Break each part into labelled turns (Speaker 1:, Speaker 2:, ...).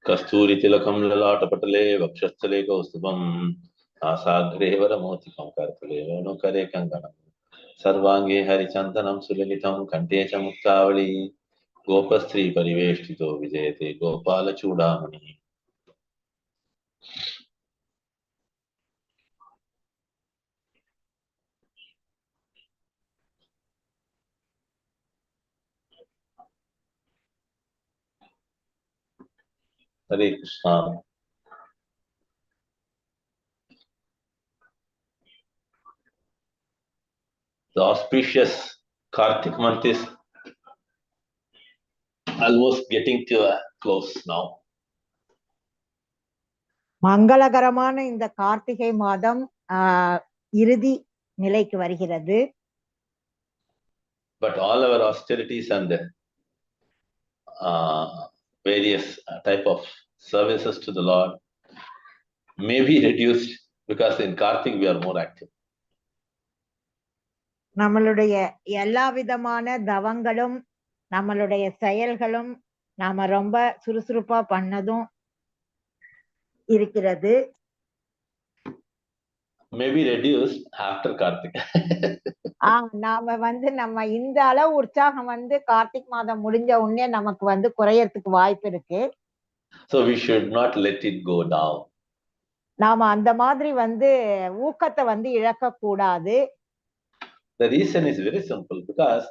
Speaker 1: Kasturi tilakam lalatapatale vakshasthale kaustubam asagre varamotikam kartale venukare kanganam sarvange harichandanam sulalitam kantecha muktavali gopastri pariveshtito vijayate gopala chudamani. Hare Krishna. The auspicious Kartik month is almost getting to a close now.
Speaker 2: மங்களகரமான இந்த கார்த்திகை மாதம் இறுதி நிலைக்கு வருகிறது.
Speaker 1: But all our austerities and various type of services to the Lord may be reduced because in Kartik we are more active.
Speaker 2: நம்மளுடைய எல்லா விதமான தவங்களும் நம்மளுடைய செயல்களும் நாம ரொம்ப சுறுசுறுப்பா பண்ணதும் இருக்கிறது.
Speaker 1: Maybe reduced after Kartik.
Speaker 2: நாம நம்ம இந்த அளவு உற்சாகம் கார்த்திக் மாதம் முடிஞ்ச உடனே நமக்கு குறையறதுக்கு வாய்ப்பு இருக்கு.
Speaker 1: So we should not let it go down.
Speaker 2: நாம அந்த மாதிரி ஊக்கத்தை இழக்க கூடாது.
Speaker 1: The reason is very simple because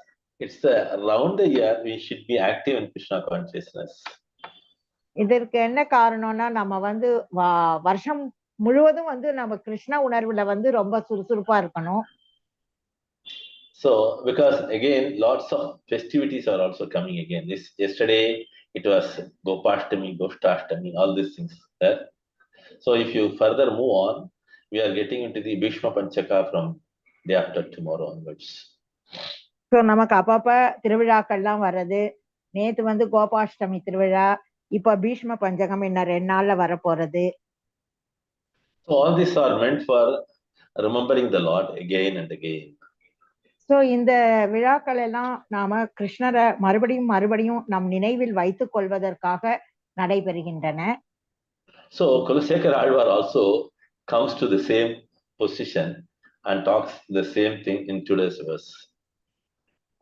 Speaker 1: it's around the year we should be active in Krishna consciousness.
Speaker 2: இதற்கு என்ன காரணம்னா நம்ம வருஷம் முழுவதும் நம்ம கிருஷ்ண உணர்வுல ரொம்ப சுறுசுறுப்பா இருக்கணும்.
Speaker 1: So because again lots of festivities are also coming again. Yesterday it was Gopashtami, Gostashtami, all these things there. So if you further move on, we are getting into the Bhishma Panchaka from day after tomorrow onwards.
Speaker 2: So நமக்கு அப்பப்ப திருவிழாக்கள்லாம் வருது. நேத்து கோபாஷ்டமி திருவிழா, இப்ப பீஷ்ம பஞ்சகம் இன்னும் 2 நாள்ல வர போறது.
Speaker 1: So all these are meant for remembering the Lord again and again.
Speaker 2: So இந்த விழாக்கள் எல்லாம் நாம கிருஷ்ணரை மறுபடியும் நம் நினைவில் வைத்துக் கொள்வதற்காக நடைபெறுகின்றன.
Speaker 1: So Kulasekara Alvar also comes to the same position and talks the same thing in today's verse.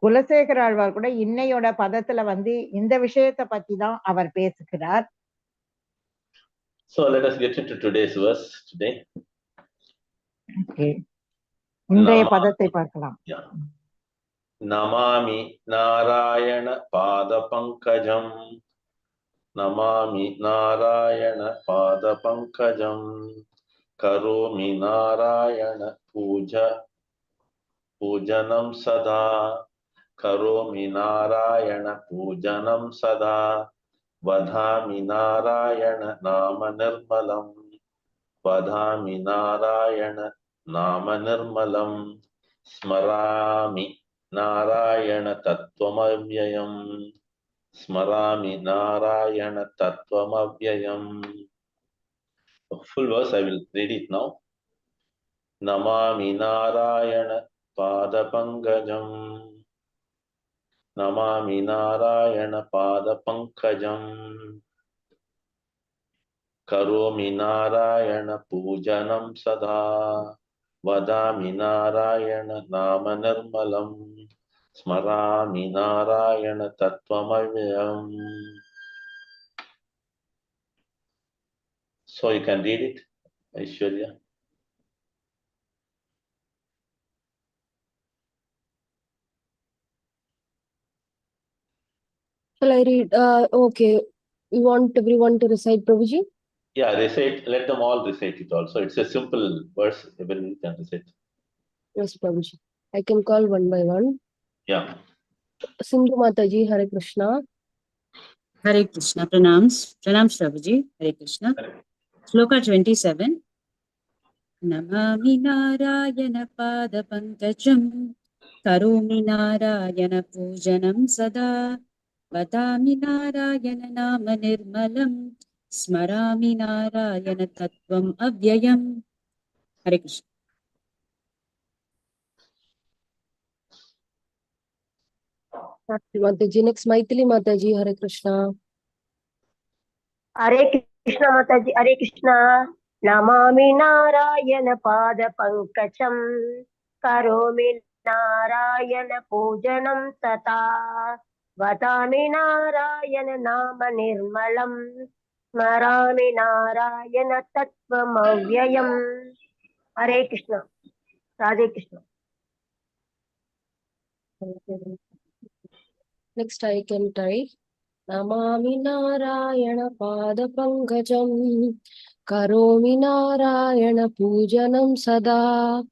Speaker 2: Kulasekara Alvar கூட இன்னையோட பதத்துல இந்த விஷயத்தை பத்தி தான் அவர் பேசுகிறார்.
Speaker 1: So let us get into today's verse today.
Speaker 2: Okay. இன்றைய பதத்தை பார்க்கலாம்.
Speaker 1: Namami Narayana Pada Pankajam. Namami Narayana Pada Pankajam. Karomi Narayana Pujanam Sada. Karomi Narayana Pujanam Sada. Vadhami Narayana Nama Nirmalam. Vadhami Narayana Nama Nirmalam. Smarami Narayana Tattvamayam. Smarami Narayana Tattvamayam. Full verse, I will read it now. Namami Narayana Padapangajam. Namami Narayana Padapankajam. Karomi Narayana Pujanam Sada. Vadami Narayana Nama Nirmalam. Smarami Narayana Tattvamayam. So you can read it, Aishwarya.
Speaker 3: Shall I read? Okay. You want everyone to recite, Prabhuji?
Speaker 1: Yeah, recite. Let them all recite it also. It's a simple verse. Everyone can recite.
Speaker 3: Yes, Prabhuji. I can call one by one.
Speaker 1: Yeah.
Speaker 3: Sindhu Mataji, Hare Krishna.
Speaker 4: Hare Krishna. Pranams. Pranams, Prabhuji. Hare Krishna. Shloka 27. Namami Narayana Pada Pankajam. Karomi Narayana Pujanam Sada. Vadami Narayana Nama Nirmalam. Smarami Narayana Tattvam Avyayam. Hare Krishna.
Speaker 3: Mataji. Next, Maithili Mataji, Hare Krishna.
Speaker 5: हरे कृष्ण माताजी, हरे कृष्ण। नमामि नारायण पाद पंकजं, करोमि नारायण पूजनं तथा, वदामि नारायण नाम निर्मलं, स्मरामि नारायण तत्त्वमव्ययम्। हरे Krishna, Radhe Krishna.
Speaker 3: Next I can try. Namami Narayana Pada Pankajam, Karomi Narayana Pujanam Sada,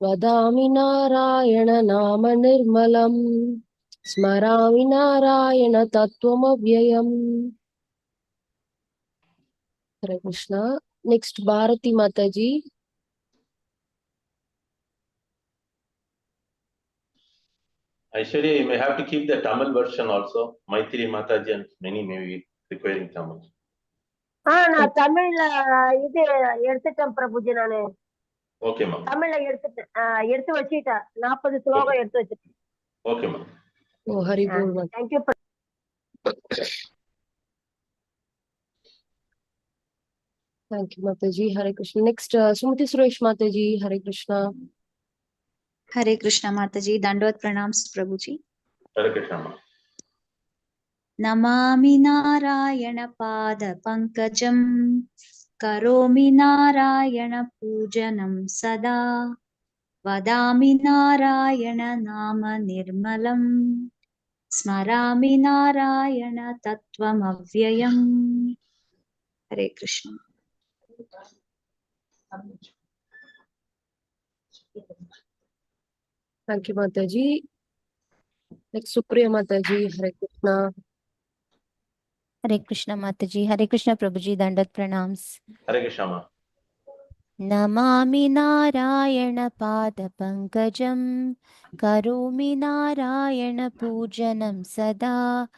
Speaker 3: Vadami Narayana Nama Nirmalam, Smarami Narayana Tattvamayam. Hare Krishna. Next Bharati Mataji.
Speaker 1: Aishwarya, you may have to keep the Tamil version also. Maitri Mataji and many may be requiring Tamil.
Speaker 5: நான் தமிழ்ல இது எடுத்துட்டேன் பிரபுஜி. நானு
Speaker 1: Okay, ma'am.
Speaker 5: தமிழ்ல எடுத்து வச்சுட்டேன். 40 ஸ்லோகம் எடுத்து வச்சிட்டேன்.
Speaker 1: Okay, ma'am.
Speaker 3: Oh, Hari Bol.
Speaker 5: Thank you.
Speaker 3: Thank you, Mataji. Hare Krishna. Next, Sumati Suresh Mataji. Hare Krishna.
Speaker 6: Hare Krishna Mataji, Dandavad Pranams Prabhuji.
Speaker 1: Hare Krishna, ma'am.
Speaker 6: Namami Narayana Pada Pankajam, Karomi Narayana Pujanam Sada, Vadami Narayana Nama Nirmalam, Smarami Narayana Tattvamayam. Hare Krishna.
Speaker 3: Thank you, Mataji. Next, Supriya Mataji. Hare Krishna.
Speaker 7: Hare Krishna Mataji, Hare Krishna Prabhuji, Dandat Pranams.
Speaker 1: Hare Krishna, ma'am.
Speaker 7: Namami Narayana Pada Pankajam, Karomi Narayana Pujanam Sada,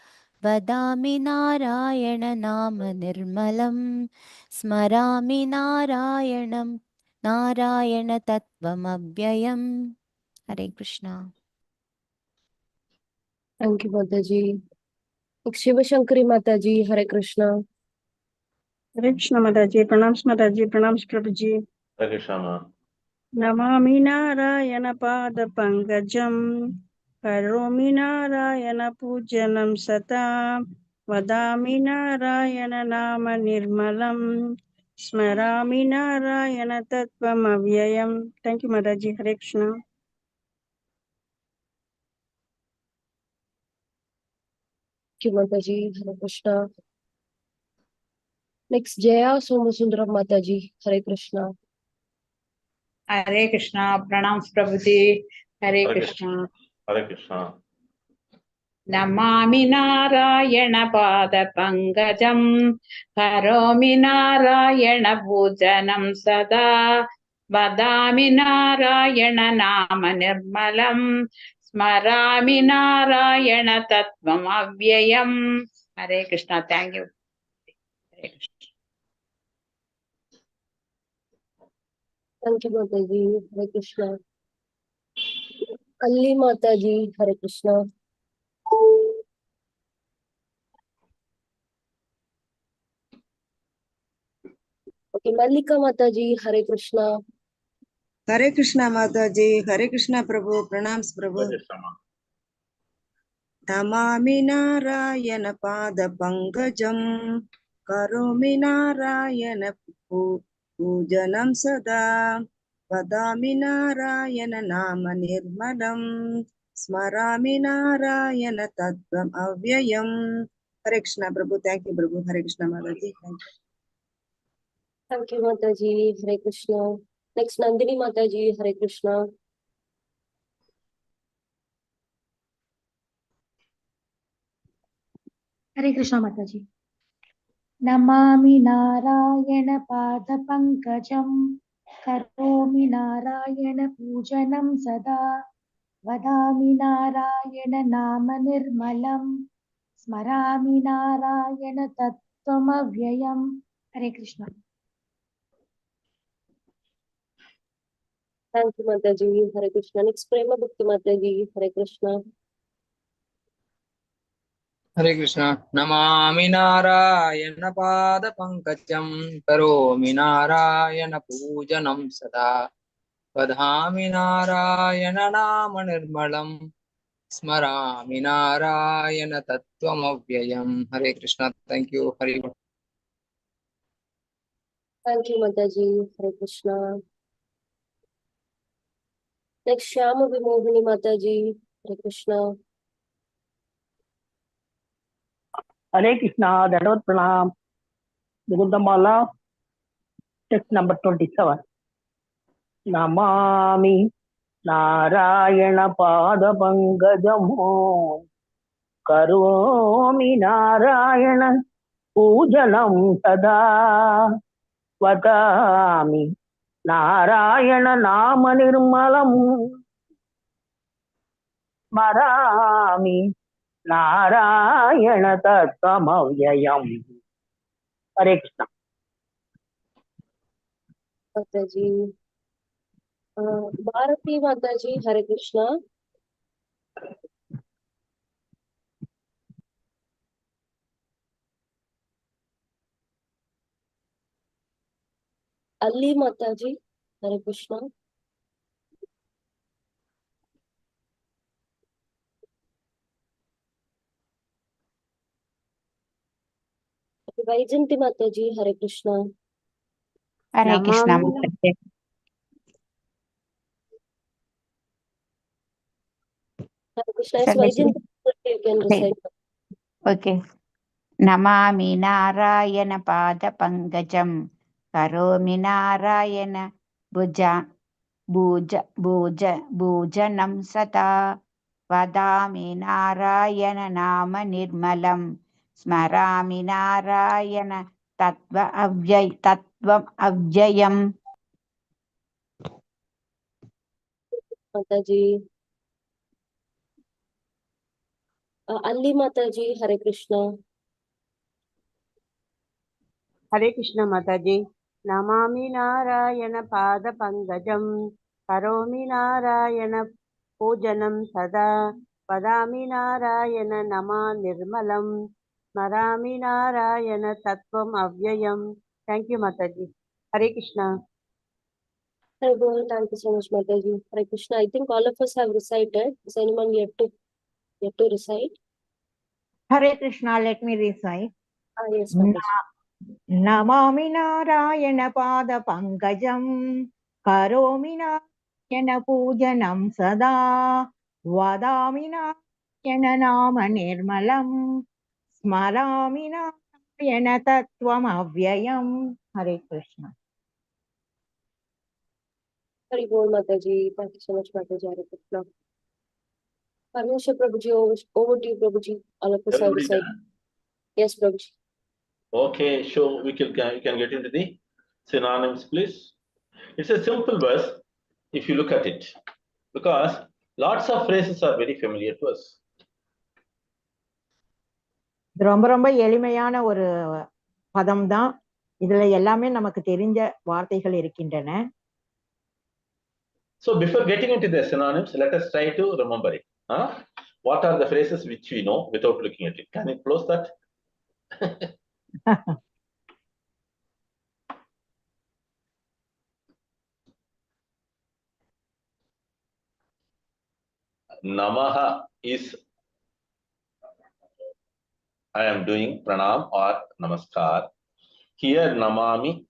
Speaker 7: Vadami Narayana Nama Nirmalam, Smarami Narayana Tattvamayam. Hare Krishna.
Speaker 3: Thank you, Mataji. Next, Shiva Shankari Mataji. Hare Krishna.
Speaker 8: Hare Krishna Mataji, pranams Prabhuji.
Speaker 1: Hare Krishna, ma'am.
Speaker 8: Namami Narayana Pada Pankajam, Karomi Narayana Pujanam Sata, Vadami Narayana Nama Nirmalam, Smarami Narayana Tattvamayam. Thank you, Mataji. Hare Krishna.
Speaker 3: Thank you, Mataji. Hare Krishna. Next, Jaya Somasundaram Mataji. Hare Krishna.
Speaker 9: Hare Krishna, Pranams Prabhuji. Hare Krishna.
Speaker 1: Hare Krishna.
Speaker 9: Namami Narayana Pada Pankajam, Karomi Narayana Pujanam Sada, Vadami Narayana Nama Nirmalam, Smarami Narayana Tattvamayam. Hare Krishna. Thank you. Hare Krishna.
Speaker 3: Thank you, Mataji. Hare Krishna. Kalli Mataji. Hare Krishna. Okay, Mallika Mataji. Hare Krishna.
Speaker 10: Hare Krishna Mataji, Hare Krishna Prabhu, Pranams Prabhu.
Speaker 1: Hare Krishna, ma'am.
Speaker 10: Namami Narayana Pada Pankajam, Karomi Narayana Pujanam Sada, Vadami Narayana Nama Nirmalam, Smarami Narayana Tattvam Avyayam. Hare Krishna Prabhu, thank you Prabhu. Hare Krishna Mataji, thank you.
Speaker 3: Thank you, Mataji. Hare Krishna. Next, Nandini Mataji. Hare Krishna.
Speaker 11: Hare Krishna Mataji. Namami Narayana Pada Pankajam, Karomi Narayana Pujanam Sada, Vadami Narayana Nama Nirmalam, Smarami Narayana Tattvamayam. Hare Krishna.
Speaker 3: Thank you, Mataji. Hare Krishna. Next, Prema Bhakti Mataji. Hare Krishna.
Speaker 12: Hare Krishna. Namami Narayana Pada Pankajam Karomi Narayana Pujanam Sada Vadhami Narayana Nama Nirmalam Smarami Narayana Tattvam Avyayam. Hare Krishna. Thank you. Hare
Speaker 3: Thank you, Mataji. Hare Krishna. Next, Shyama Vimohini Mataji. Hare Krishna.
Speaker 5: Hare Krishna, Dandavad Pranam, Mukundamala, text number 27. Namami Narayana Pada Pankajam Karomi Narayana Pujanam Sada Vadami Narayana Nama Nirmalam Marami Narayana Tattvam Avyayam. Hare Krishna.
Speaker 3: Mataji. Bharati Mataji. Hare Krishna. Ali Mataji. Hare Krishna. Vaijanti Mataji. Hare Krishna.
Speaker 13: Hare Krishna.
Speaker 3: Hare Krishna. Yes, Vaijanti, you can recite.
Speaker 13: Okay. Namami Narayana Pada Pankajam Karomi Narayana Bhujanam Sata Vadami Narayana Nama Nirmalam Smarami Narayana Tattvam Avyayam.
Speaker 3: Mataji. Ali Mataji. Hare Krishna.
Speaker 8: Hare Krishna Mataji. Namami Narayana Pada Pankajam Karomi Narayana Pujanam Sada Padami Narayana Nama Nirmalam Marami Narayana Tattvam Avyayam. Thank you, Mataji. Hare Krishna.
Speaker 3: Hare Bol. Thank you so much, Mataji. Hare Krishna. I think all of us have recited. Is anyone yet to recite?
Speaker 2: Hare Krishna, let me recite.
Speaker 3: Yes, Mataji.
Speaker 2: Namami Narayana Pada Pankajam Karomi Narayana Pujanam Sada Vadami Narayana Nama Nirmalam Smarami Narayana Tattvam Avyayam. Hare Krishna.
Speaker 3: Hare Bol, Mataji. Thank you so much, Mataji. Hare Krishna. Parameshvara Prabhuji, over to you, Prabhuji. All of us have
Speaker 1: Everybody
Speaker 3: recited.
Speaker 1: done?
Speaker 3: Yes, Prabhuji.
Speaker 1: Okay, so we can get into the synonyms, please. It's a simple verse if you look at it, because lots of phrases are very familiar to us.
Speaker 2: ரொம்ப ரொம்ப எளிமையான ஒரு பதம் தான். இதுல எல்லாமே நமக்கு தெரிஞ்ச வார்த்தைகள் இருக்கின்றன.
Speaker 1: So before getting into the synonyms, let us try to remember it. What are the phrases which we know without looking at it? Can you close that? Namaha is I am doing pranam or namaskar. Here namami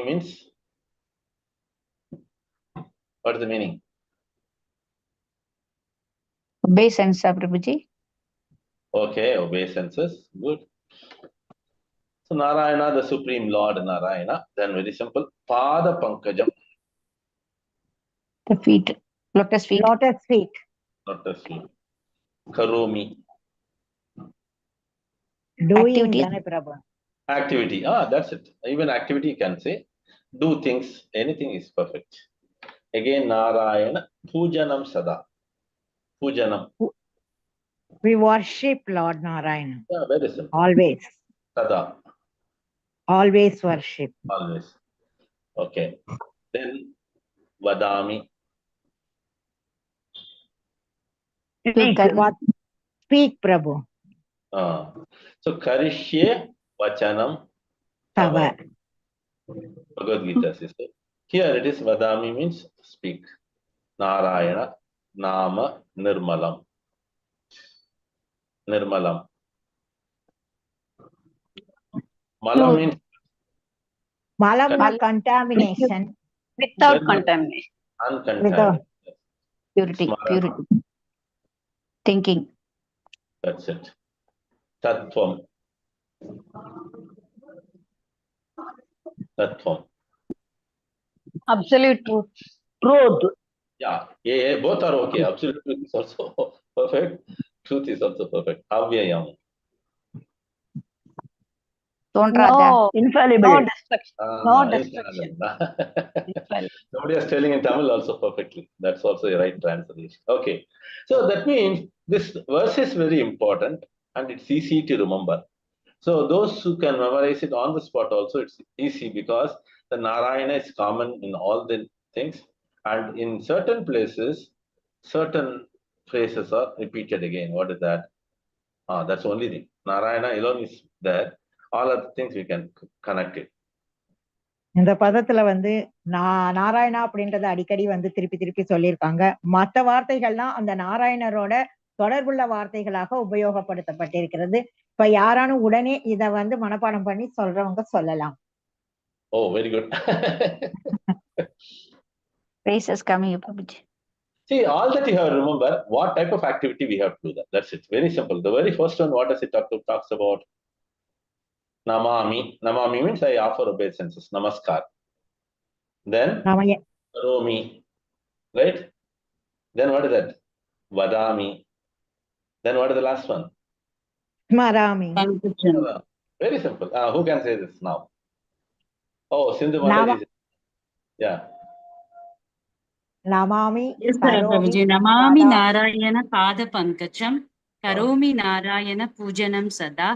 Speaker 1: means, what is the meaning?
Speaker 13: Obeisance, Prabhuji.
Speaker 1: Okay, obeisances. Good. So Narayana, the Supreme Lord Narayana, then very simple. Pada Pankajam.
Speaker 13: The feet. Lotus feet.
Speaker 2: Lotus feet.
Speaker 1: Lotus feet. Karomi.
Speaker 2: Doing.
Speaker 1: Activity. That's it. Even activity you can say. Do things. Anything is perfect. Again, Narayana. Pujanam Sada. Pujanam.
Speaker 2: We worship Lord Narayana.
Speaker 1: Yeah, very simple.
Speaker 2: Always.
Speaker 1: Sada.
Speaker 2: Always worship.
Speaker 1: Always. Okay. Then Vadami.
Speaker 2: Speak, Prabhu.
Speaker 1: So Karishye Vachanam Tava. Bhagavad Gita says so. Here it is Vadami means speak. Narayana Nama Nirmalam. Nirmalam. Malam means
Speaker 2: Malam contamination.
Speaker 13: Without
Speaker 1: Nirmalam,
Speaker 13: contamination.
Speaker 1: uncontaminated.
Speaker 13: Purity.
Speaker 1: Smarana.
Speaker 13: Purity. Thinking.
Speaker 1: That's it. Tattvam. Tattvam.
Speaker 13: Absolute truth. Truth.
Speaker 1: Yeah, both are okay. Absolute truth is also perfect. Truth is also perfect. Avyayam.
Speaker 13: Don't no, infallible. No destruction. No
Speaker 1: destruction. Somebody is telling in Tamil also perfectly. That's also a right translation. Okay. So that means this verse is very important and it's easy to remember. So those who can memorize it on the spot also, it's easy because the Narayana is common in all the things. And in certain places, certain phrases are repeated again. What is that? That's the only thing. Narayana alone is there. All other things we can connect it.
Speaker 2: இந்த பதத்துல வந்து நாராயணா அப்படின்றத அடிக்கடி வந்து திருப்பி திருப்பி சொல்லியிருக்காங்க. மற்ற வார்த்தைகள்லாம் அந்த நாராயணரோட தொடர்புள்ள வார்த்தைகளாக உபயோகப்படுத்தப்பட்டிருக்கிறது. இப்ப யாரானும் உடனே இத வந்து மனப்பாடம் பண்ணி சொல்றவங்க சொல்லலாம்.
Speaker 1: Oh, very good.
Speaker 13: Phrases coming, Prabhuji.
Speaker 1: See, all that you have to remember, what type of activity we have to do that. That's it. Very simple. The very first one, what does it talks about? Namami. Namami means I offer obeisances. Namaskar. Then Karomi. Right? Then what is that? Vadami. Then what is the last one?
Speaker 2: Smarami.
Speaker 1: Very simple. Who can say this now? Oh, Sindhu Mataji. Yeah.
Speaker 2: Namami.
Speaker 4: Yes, Prabhuji. Namami Narayana Pada Pankacham. Karomi Narayana Pujanam Sada.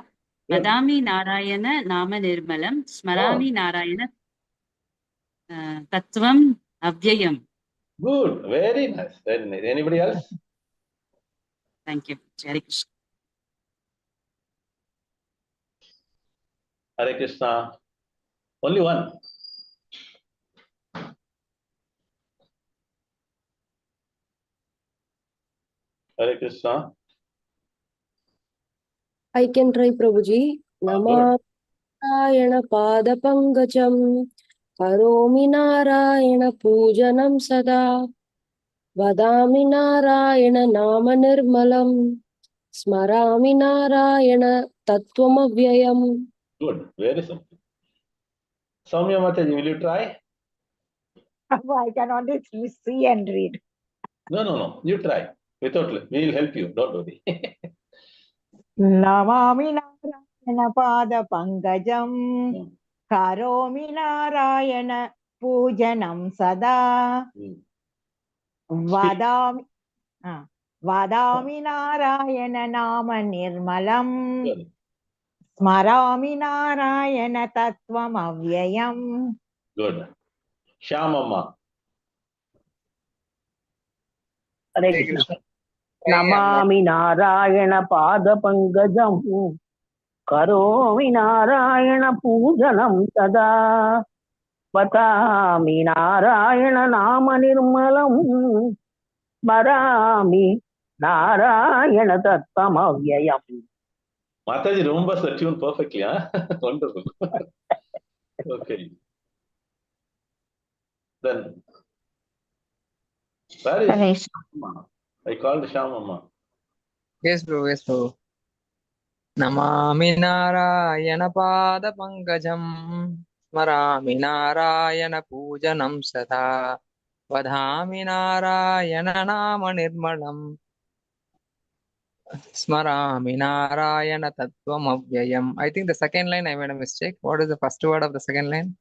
Speaker 4: Vadami Narayana Nama Nirmalam. Smarami Narayana Tattvam Avyayam.
Speaker 1: Good. Very nice. Very nice. Anybody else?
Speaker 4: Thank you. Hare Krishna.
Speaker 1: Hare Krishna. Only one. Hare Krishna.
Speaker 3: I can try, Prabhuji. Namarayana Pada Pangajam Karomi Narayana Pujanam Sada Vadami Narayana Nama Nirmalam Smarami Narayana Tattvam Avyayam.
Speaker 1: Good. Very simple. Soumya Mataji, will you try?
Speaker 2: I can only see and read.
Speaker 1: No. You try. Without, we will help you. Don't worry.
Speaker 2: Namami Narayana Pada Pankajam Karomi Narayana Pujanam Sada Vadami Narayana Nama Nirmalam Smarami Narayana Tattvam Avyayam.
Speaker 1: Good. Shyamamma.
Speaker 14: Hare Krishna. Namami Narayana Pada Pankajam Karomi Narayana Pujanam Sada Vatami Narayana Nama Nirmalam Marami Narayana Tattvam Avyayam.
Speaker 1: Mataji remembers the tune perfectly, huh? Wonderful. Okay. Then, where is Shyamamma? I called Shyamamma.
Speaker 12: Yes, bro. Yes, bro. Namami Narayana Pada Pankajam Smarami Narayana Pujanam Sada Vadhami Narayana Nama Nirmalam Smarami Narayana Tattvam Avyayam. I think the second line I made a mistake. What is the first word of the second line?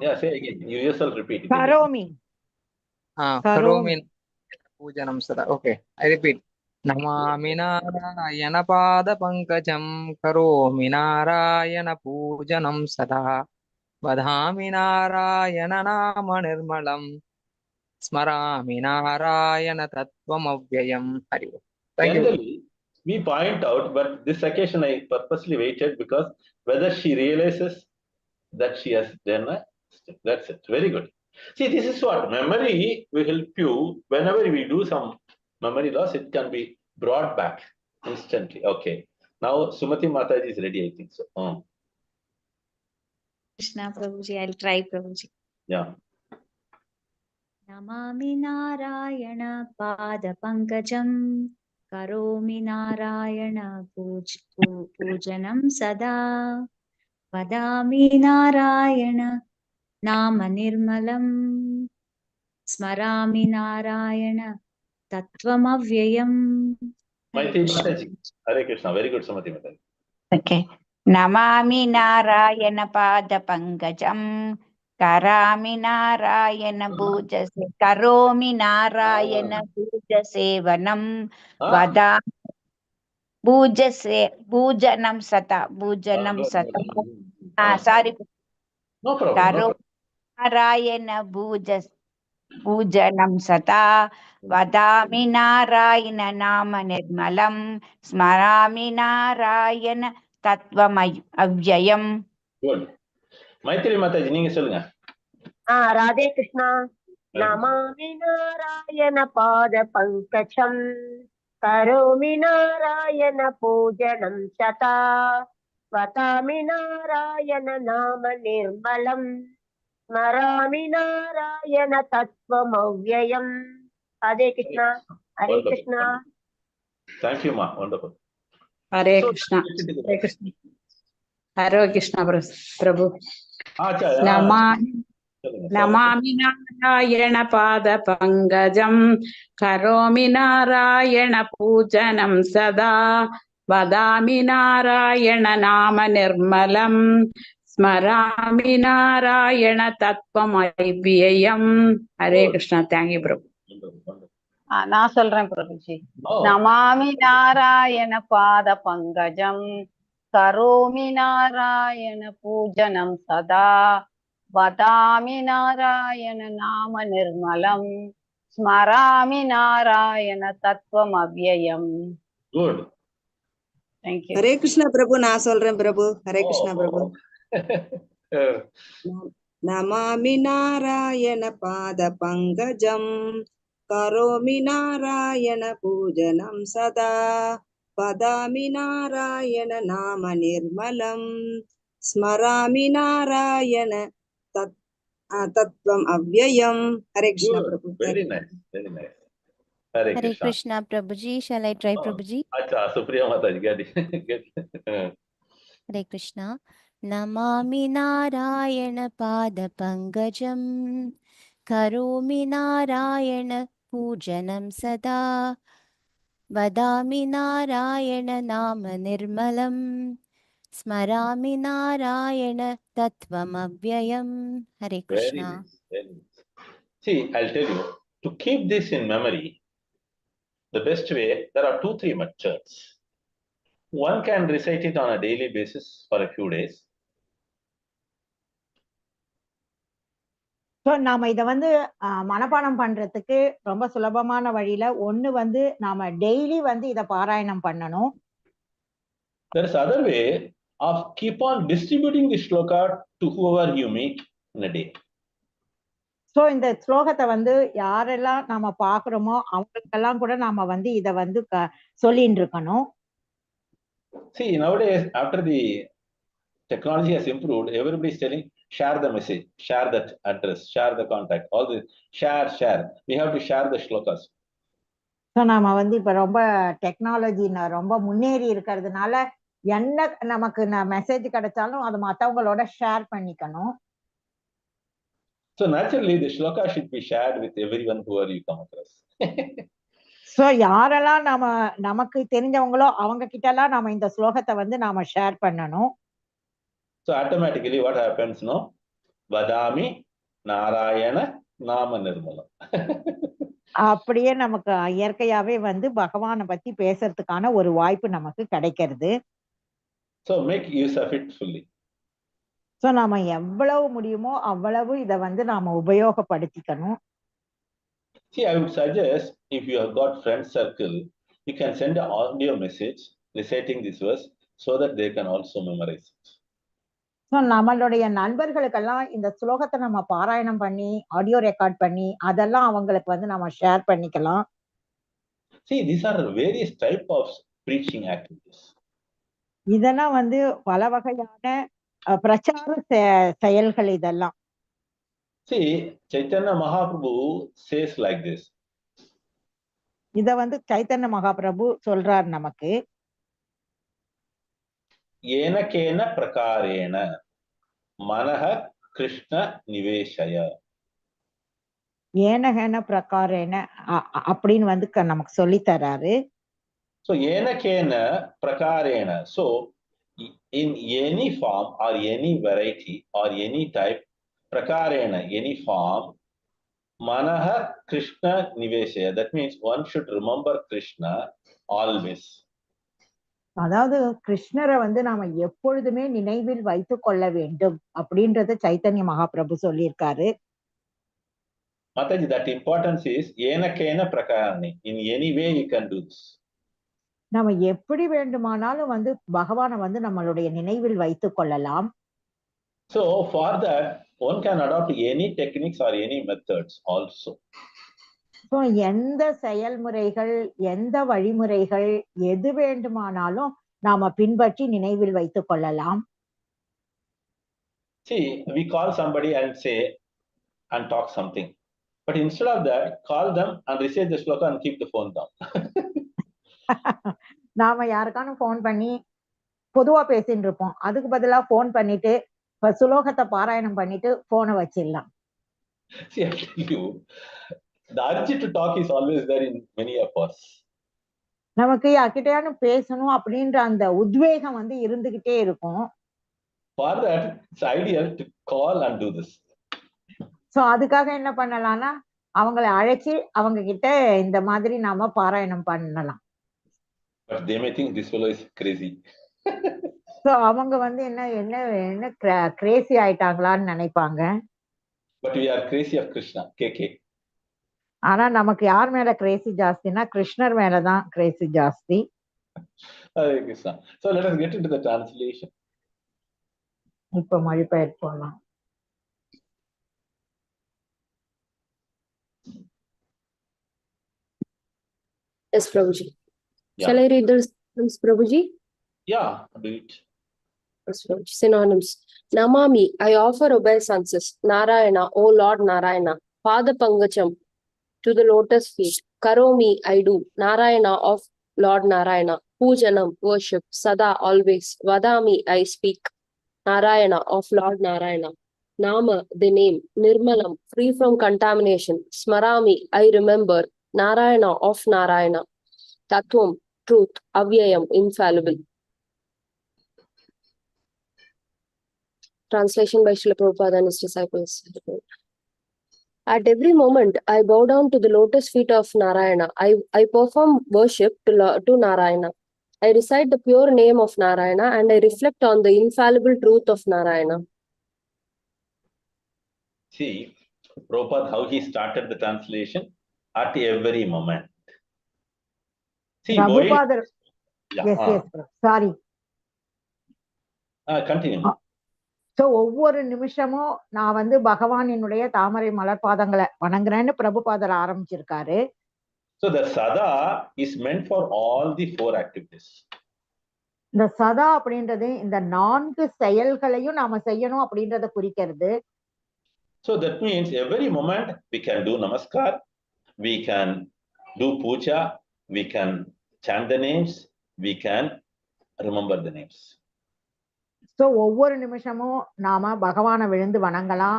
Speaker 1: Yeah, say again. You yourself repeat it.
Speaker 2: Karomi.
Speaker 12: Karomi Pujanam Sada. Okay, I repeat. Namami Narayana Pada Pankajam Karomi Narayana Pujanam Sada Vadhami Narayana Nama Nirmalam Smarami Narayana Tattvam Avyayam. Thank you.
Speaker 1: we point out, but this occasion I purposely waited because whether she realizes that she has done a step. That's it. Very good. See, this is what memory will help you. Whenever we do some memory loss, it can be brought back instantly. Okay. Now Sumati Mataji is ready, I think so.
Speaker 6: Krishna Prabhuji, I'll try Prabhuji.
Speaker 1: Yeah.
Speaker 6: Namami Narayana Pada Pankajam Karomi Narayana Pujanam Sada Vadami Narayana Nama Nirmalam Smarami Narayana Tattvamavyayam.
Speaker 1: Maitri Mataji. Hare Krishna. Very good, Sumati Mataji.
Speaker 9: Okay. Namami Narayana Pada Pankajam Karami Narayana Puja Karomi Narayana Puja Sevanam Vada Pujanam Sata Pujanam Sata. Sorry.
Speaker 1: No problem.
Speaker 9: Karomi Narayana Pujanam Sata Vadami Narayana Nama Nirmalam Smarami Narayana Tattvamavyayam.
Speaker 1: Good. Maitri Mataji, நீங்க சொல்லுங்க.
Speaker 5: ராதே கிருஷ்ணா. நமாமி நாராயண பாத பங்கஜம் கரோமி நாராயண பூஜனம் சதா வதாமி நாராயண நாம நிர்மலம் ஸ்மராமி Narayana தத்வமவ்யயம். Hare Krishna. Hare Krishna.
Speaker 1: Thank you, ma. Wonderful.
Speaker 9: Hare Krishna. Hare Krishna. Hare Krishna, Prabhu. Namami Narayana Pada Pankajam Karomi Narayana Pujanam Sada Vadami Narayana Nama Nirmalam Smarami Narayana Tattvamavyayam. Hare Krishna. Thank you, Prabhu.
Speaker 8: நான் சொல்றேன் பிரபுஜி. நமாமி நாராயண பாத பங்கஜம் கரோமி நாராயண பூஜனம் சதா வதாமி நாராயண நாம நிர்மலம் ஸ்மராமி நாராயண தத்துவம் அவ்யயம்.
Speaker 1: Good.
Speaker 8: Thank you.
Speaker 10: Hare Krishna பிரபு. நான் சொல்றேன் பிரபு. ஹரே கிருஷ்ணா பிரபு. நமாமி நாராயண பாத பங்கஜம் கரோமி நாராயண பூஜனம் சதா வதாமி நாராயண நாம நிர்மலம் ஸ்மராமி நாராயண தத்வம் அவ்யயம். ஹரே கிருஷ்ணா பிரபு.
Speaker 1: Very nice. Very nice.
Speaker 7: Hare Krishna Prabhuji. Shall I try Prabhuji?
Speaker 1: Acha, Supriya Mataji, get it.
Speaker 7: Hare Krishna. Namami Narayana Pada Pankajam Karomi Narayana Pujanam Sada Vadami Narayana Nama Nirmalam Smarami Narayana Tattvamavyayam. Hare Krishna.
Speaker 1: Very nice. Very nice. See, I'll tell you, to keep this in memory, the best way, there are 2-3 methods. One can recite it on a daily basis for a few days.
Speaker 2: So நாம இதை வந்து மனப்பாடம் பண்றதுக்கு ரொம்ப சுலபமான வழியில ஒண்ணு வந்து நாம டெய்லி வந்து இதை பாராயணம் பண்ணணும்.
Speaker 1: There is other way of keep on distributing the shloka to whoever you meet in a day.
Speaker 2: So இந்த ஸ்லோகத்தை வந்து யாரெல்லாம் நாம பாக்குறோமோ அவங்களுக்கெல்லாம் கூட நாம வந்து இதை வந்து சொல்லிட்டு இருக்கணும்.
Speaker 1: See, nowadays, after the technology has improved, everybody is telling, share the message, share that address, share the contact, all this, share. We have to share the shlokas.
Speaker 2: So நாம வந்து இப்ப ரொம்ப டெக்னாலஜி ரொம்ப முன்னேறி இருக்கிறதுனால என்ன நமக்கு மெசேஜ் கிடைச்சாலும் அது மற்றவங்களோட ஷேர் பண்ணிக்கணும்.
Speaker 1: So naturally, the shloka should be shared with everyone whoever you come across.
Speaker 2: So யாரெல்லாம் நமக்கு தெரிஞ்சவங்களோ அவங்க கிட்ட எல்லாம் நாம இந்த ஸ்லோகத்தை வந்து நாம ஷேர் பண்ணணும்.
Speaker 1: So automatically what happens, no? Vadami Narayana Nama Nirmalam.
Speaker 2: அப்படியே நமக்கு இயற்கையாவே வந்து பகவானை பத்தி பேசுறதுக்கான ஒரு வாய்ப்பு நமக்கு கிடைக்கிறது.
Speaker 1: So make use of it fully.
Speaker 2: So நாம எவ்வளவு முடியுமோ அவ்வளவு இதை வந்து நாம உபயோகப்படுத்திக்கணும்.
Speaker 1: See, I would suggest, if you have got friend circle, you can send an audio message reciting this verse so that they can also memorize it.
Speaker 2: So நம்மளுடைய நண்பர்களுக்கெல்லாம் இந்த ஸ்லோகத்தை நம்ம பாராயணம் பண்ணி ஆடியோ ரெக்கார்ட் பண்ணி அதெல்லாம் அவங்களுக்கு வந்து நம்ம ஷேர் பண்ணிக்கலாம்.
Speaker 1: See, these are various type of preaching activities.
Speaker 2: இதெல்லாம் வந்து பல வகையான பிரச்சார செயல்கள் இதெல்லாம்.
Speaker 1: See, Chaitanya Mahaprabhu says like this.
Speaker 2: இத வந்து சைத்தன்ய மகாபிரபு சொல்றார் நமக்கு.
Speaker 1: ஏனகேன பிரகாரேன மனஹ கிருஷ்ண நிவேஷய.
Speaker 2: ஏனகேன பிரகாரேன அப்படின்னு வந்து நமக்கு சொல்லி தராரு.
Speaker 1: So ஏனகேன பிரகாரேன, so in any form or any variety or any type, prakarena, any form, manaha Krishna niveshaya, that means one should remember Krishna always.
Speaker 2: அதாவது கிருஷ்ணரை வந்து நாம எப்பொழுதுமே நினைவில் வைத்துக் கொள்ள வேண்டும் அப்படின்றத சைத்தன்ய மகாபிரபு சொல்லியிருக்காரு.
Speaker 1: Mataji, that importance is ஏனகேன பிரகாரேன, in any way you can do this.
Speaker 2: நம்ம எப்படி வேண்டுமானாலும் வந்து பகவானை வந்து நம்மளுடைய நினைவில் வைத்துக் கொள்ளலாம்.
Speaker 1: So for that one can adopt any techniques or any methods also.
Speaker 2: So எந்த செயல்முறைகள் எந்த வழிமுறைகள் எது வேண்டுமானாலும் நாம பின்பற்றி நினைவில் வைத்துக் கொள்ளலாம்.
Speaker 1: See, we call somebody and say and talk something, but instead of that call them and recite the shloka and keep the phone down.
Speaker 2: நாம யாருக்கான போன் பண்ணி பொதுவா பேசிட்டு இருப்போம், அதுக்கு பதிலா போன் பண்ணிட்டு சுலோகத்தை பாராயணம் பண்ணிட்டு போனை வச்சிடலாம்.
Speaker 1: See, I tell you, the urge to talk is always there in many of us.
Speaker 2: நமக்கு யார்கிட்டயானு பேசணும் அப்படின்ற அந்த உத்வேகம் வந்து இருந்துகிட்டே இருக்கும்.
Speaker 1: For that, it's ideal to call and do this.
Speaker 2: So அதுக்காக என்ன பண்ணலாம்னா அவங்களை அழைச்சி அவங்க கிட்ட இந்த மாதிரி நாம பாராயணம் பண்ணலாம்.
Speaker 1: But they may think this fellow is crazy.
Speaker 2: So அவங்க வந்து என்ன என்ன என்ன கிரேசி ஆயிட்டாங்களான்னு நினைப்பாங்க.
Speaker 1: But we are crazy of Krishna, KK.
Speaker 2: ஆனா நமக்கு யார் மேல கிரேசி ஜாஸ்தினா கிருஷ்ணர் மேலதான் கிரேசி ஜாஸ்தி.
Speaker 1: Hare Krishna. So let us get into the translation.
Speaker 2: இப்ப மொழிபெயர்ப்பு போலாம்.
Speaker 3: Yes, Prabhuji.
Speaker 1: Yeah.
Speaker 3: Shall I read the synonyms, Prabhuji?
Speaker 1: Yeah, do it.
Speaker 3: Yes, Prabhuji. Synonyms. Namami, I offer obeisances. Narayana, O Lord Narayana. Pada Pangacham, to the lotus feet. Karomi, I do. Narayana of Lord Narayana. Pujanam, worship. Sada, always. Vadami, I speak. Narayana of Lord Narayana. Nama, the name. Nirmalam, free from contamination. Smarami, I remember. Narayana of Narayana. Tattvam, truth. Avyayam, infallible. Translation by Srila Prabhupada and his disciples. At every moment, I bow down to the lotus feet of Narayana. I perform worship to Narayana. I recite the pure name of Narayana and I reflect on the infallible truth of Narayana.
Speaker 1: See, Prabhupada, how he started the translation? At every moment. See,
Speaker 2: Prabhupada.
Speaker 1: Yeah,
Speaker 2: yes, sorry.
Speaker 1: Continue.
Speaker 2: So ஒவ்வொரு நிமிஷமும் நான் வந்து பகவானினுடைய தாமரை மலர் பாதங்களை வணங்குறேன்னு பிரபுபாதர் ஆரம்பிச்சிருக்காரு.
Speaker 1: So the sada is meant for all the four activities.
Speaker 2: இந்த சதா அப்படின்றது இந்த 4 செயல்களையும் நாம செய்யணும் அப்படின்றத குறிக்கிறது.
Speaker 1: So that means every moment we can do namaskar, we can do puja, we can chant the names, we can remember the names.
Speaker 2: So ஒவ்வொரு நிமிஷமும் நாம பகவானை விழுந்து வணங்கலாம்,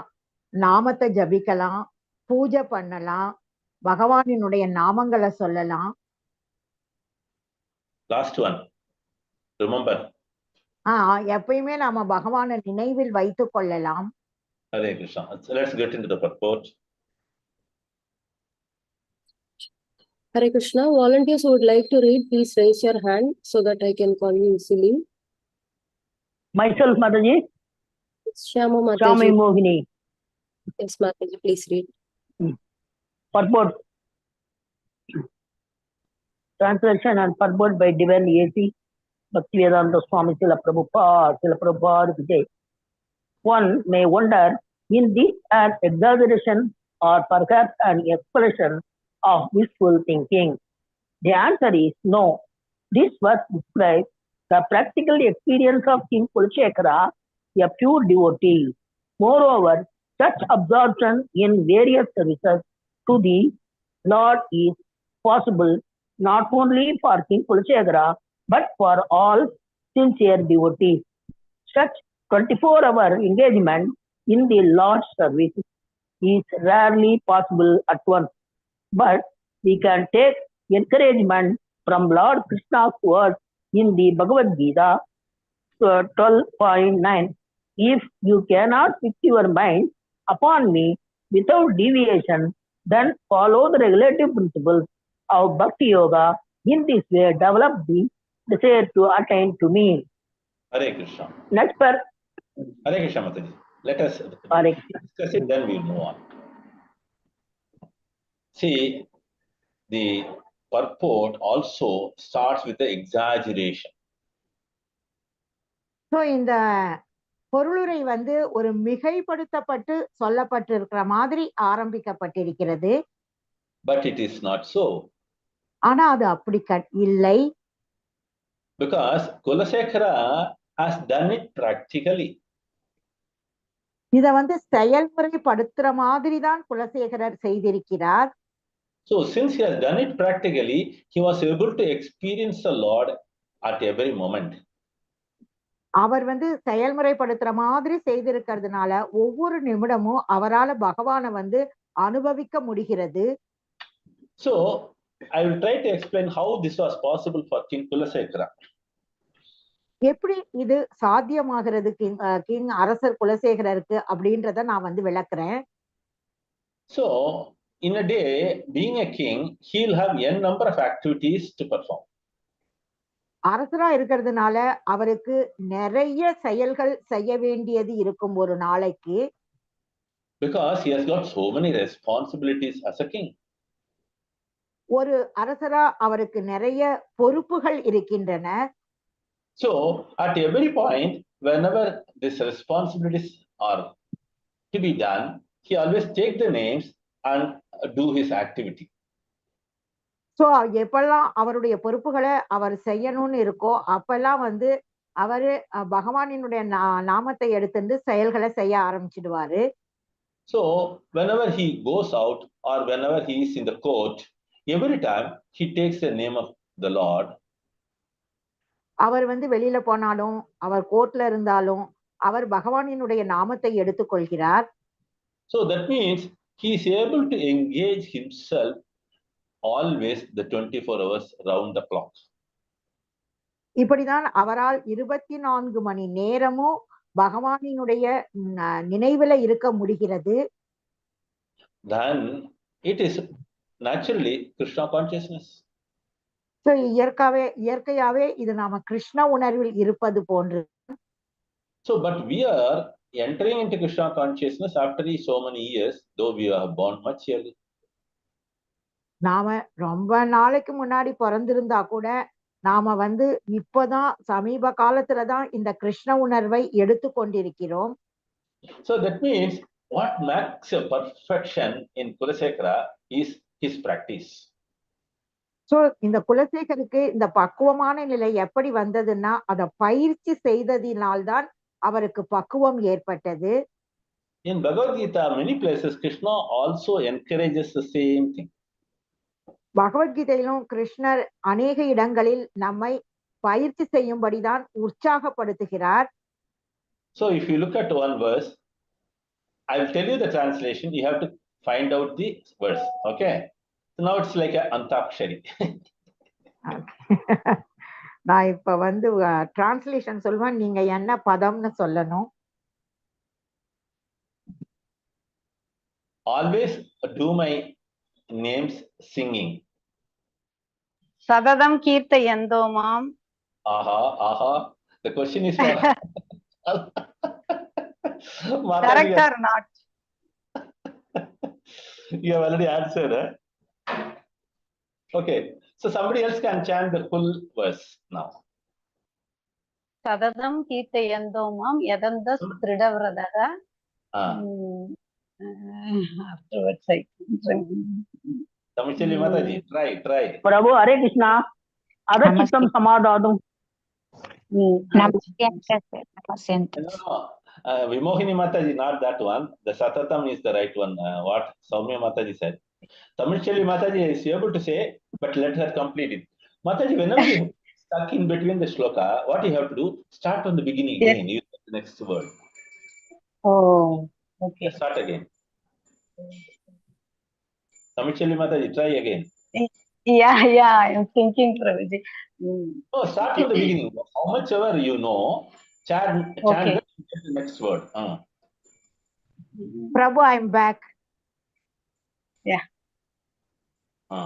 Speaker 2: நாமத்தை ஜபிக்கலாம், பூஜை பண்ணலாம், பகவானினுடைய நாமங்களை சொல்லலாம்.
Speaker 1: Last one, remember.
Speaker 2: எப்பயுமே நாம பகவானை நினைவில் வைத்துக் கொள்ளலாம்.
Speaker 1: Hare Krishna. So let's get into the purport.
Speaker 3: Hare Krishna. Volunteers who would like to read, please raise your hand so that I can call you easily.
Speaker 14: Myself, Mataji.
Speaker 3: Shyama Mataji.
Speaker 14: Shami Mohini.
Speaker 3: Yes, Mataji, please read.
Speaker 14: Purport. Translation and purport by Divine A.C. Bhaktivedanta Swami Srila Prabhupada Vijay. One may wonder, is this an exaggeration or perhaps an expression of wishful thinking? The answer is no. This verse describes the practical experience of King Kulashekara, a pure devotee. Moreover, such absorption in various services to the Lord is possible not only for King Kulashekara but for all sincere devotees. Such 24-hour engagement in the Lord's service is rarely possible at once, but we can take encouragement from Lord Krishna's words in the Bhagavad Gita 12.9. If you cannot fix your mind upon me without deviation, then follow the regulative principles of Bhakti Yoga. In this way, develop the desire to attain to me.
Speaker 1: Hare Krishna.
Speaker 14: Next part.
Speaker 1: Hare Krishna, Mataji. Let us discuss it, then we'll move on. See, the purport also starts with the exaggeration.
Speaker 2: So இந்த பொருளுரை வந்து ஒரு மிகைப்படுத்தப்பட்டு சொல்லப்பட்டிருக்கிற மாதிரி ஆரம்பிக்கப்பட்டிருக்கிறது.
Speaker 1: But it is not so.
Speaker 2: ஆனா அது அப்படி இல்லை.
Speaker 1: Because Kulashekara has done it practically.
Speaker 2: இத வந்து செயல்முறைப்படுத்துற மாதிரி தான் குலசேகரர் செய்திருக்கிறார்.
Speaker 1: So since he has done it practically, he was able to experience the Lord at every moment.
Speaker 2: அவர் வந்து செயல்முறைப்படுத்துற மாதிரி செய்திருக்கிறதுனால ஒவ்வொரு நிமிடமும் அவரால் பகவானை வந்து அனுபவிக்க முடிகிறது.
Speaker 1: So I will try to explain how this was possible for King Kulashekara.
Speaker 2: எப்படி இது சாத்தியமாகிறது கிங் அரசர் குலசேகரருக்கு அப்படின்றத நான் வந்து விளக்குறேன்.
Speaker 1: So in a day, being a king, he will have n number of activities to perform.
Speaker 2: அரசரா இருக்கிறதுனால அவருக்கு நிறைய செயல்கள் செய்ய வேண்டியது இருக்கும் ஒரு நாளைக்கு.
Speaker 1: Because he has got so many responsibilities as a king.
Speaker 2: ஒரு அரசரா அவருக்கு நிறைய பொறுப்புகள் இருக்கின்றன.
Speaker 1: So at every point, whenever these responsibilities are to be done, he always take the names and do his activity.
Speaker 2: So எப்பெல்லாம் அவருடைய பொறுப்புகளை அவர் செய்யணும்னு இருக்கோ அப்பெல்லாம் வந்து அவரு பகவானினுடைய நாமத்தை எடுத்துட்டு செயல்களை செய்ய ஆரம்பிச்சிடுவாரு.
Speaker 1: So whenever he goes out or whenever he is in the court, every time he takes the name of the Lord.
Speaker 2: அவர் வந்து வெளியில போனாலும் அவர் கோர்ட்ல இருந்தாலும் அவர் பகவானினுடைய நாமத்தை எடுத்துக்கொள்கிறார்.
Speaker 1: So that means he is able to engage himself always the 24 hours round the clock.
Speaker 2: இப்படிதான் அவரால் 24 மணி நேரமும் பகவானினுடைய நினைவுல இருக்க முடிகிறது.
Speaker 1: Then it is naturally Krishna consciousness.
Speaker 2: So இயற்கையாவே இது நாம கிருஷ்ண உணர்வில் இருப்பது போன்று.
Speaker 1: So but we are entering into Krishna consciousness after so many years, though we are born much early.
Speaker 2: நாம ரொம்ப நாளைக்கு முன்னாடி பிறந்திருந்தா கூட நாம வந்து இப்பதான் சமீப காலத்துலதான் இந்த கிருஷ்ண உணர்வை எடுத்து கொண்டிருக்கிறோம்.
Speaker 1: So that means what makes a perfection in Kulashekara is his practice.
Speaker 2: So இந்த குலசேகருக்கு இந்த பக்குவமான நிலை எப்படி வந்ததுன்னா அத பயிற்சி செய்ததினால்தான் அவருக்கு பக்குவம் ஏற்பட்டது.
Speaker 1: In Bhagavad Gita, many places Krishna also encourages the same thing.
Speaker 2: பகவத்கீதையிலும் கிருஷ்ணர் அநேக இடங்களில் நம்மை பயிற்சி செய்யும்படிதான் உற்சாகப்படுத்துகிறார்.
Speaker 1: So if you look at one verse, I will tell you the translation, you have to find out the verse. Okay, so now it's like a antakshari.
Speaker 2: நான் இப்ப வந்து translation சொல்வேன், நீங்க என்ன பதம்னு சொல்லணும்.
Speaker 1: Always do my names singing.
Speaker 8: Sadadam kirtayando mam.
Speaker 1: Aha. The question is for
Speaker 8: correct or not?
Speaker 1: You have already answered. Okay. So somebody else can chant the full verse now.
Speaker 8: Sadatam Kirtayanto Mam Yadandas Tridavradaka. Afterwards, I
Speaker 1: Tamichali Mataji, try.
Speaker 14: Prabhu, Hare Krishna. Adachittam samadadum.
Speaker 1: Vimohini Mataji, not that one. The Satatam is the right one. What Soumya Mataji said. Tamichali Mataji is able to say, but let her complete it. Mataji, whenever you stuck in between the shloka, what you have to do, start from the beginning again. Use the next word.
Speaker 8: Oh, okay.
Speaker 1: Start again. Tamichali Mataji, try again.
Speaker 8: Yeah, I'm thinking, Prabhuji.
Speaker 1: Oh, start from the beginning. How much ever you know, chant the next word.
Speaker 2: Prabhu, I'm back.
Speaker 8: Yeah.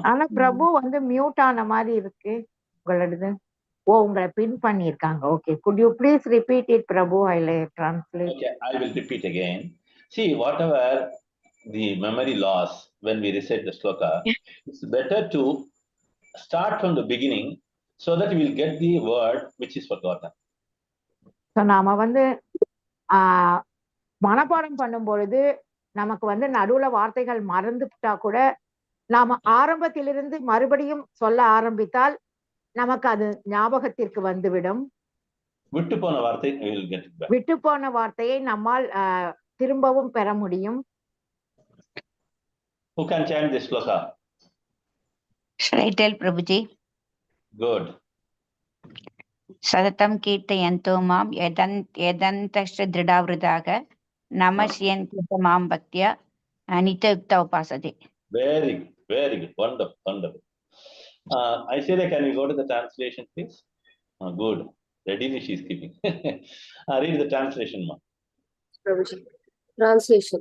Speaker 2: ஆனா பிரபு வந்து mute ஆன மாதிரி இருக்கு உங்களோடது. உங்களை பின் பண்ணிருக்காங்க. Okay, could you please repeat it, Prabhu? I'll translate.
Speaker 1: Okay, I will repeat again. See, whatever the memory loss when we recite the sloka, it's better to start from the beginning so that we will get the word which is forgotten.
Speaker 2: So நாம வந்து மனப்பாடம் பண்ணும் பொழுது நமக்கு வந்து நடுவுல வார்த்தைகள் மறந்துட்டா கூட நாம ஆரம்பத்திலிருந்து மறுபடியும் சொல்ல ஆரம்பித்தால் நமக்கு அது ஞாபகத்திற்கு வந்துவிடும்.
Speaker 1: விட்டு போன வார்த்தை
Speaker 2: விட்டு போன வார்த்தையை நம்மால் திரும்பவும் பெற முடியும்.
Speaker 1: Who can chant this shloka?
Speaker 15: Shall I tell Prabhuji?
Speaker 1: Good.
Speaker 15: Sadatam kirtayanto mam yadantasya dridavridaga namasyanti mam bhaktya nitayukta upasade.
Speaker 1: Very good. Wonderful. Aishwarya, can you go to the translation, please? Good. Readily she is keeping. Read the translation, ma.
Speaker 3: Prabhuji. Translation.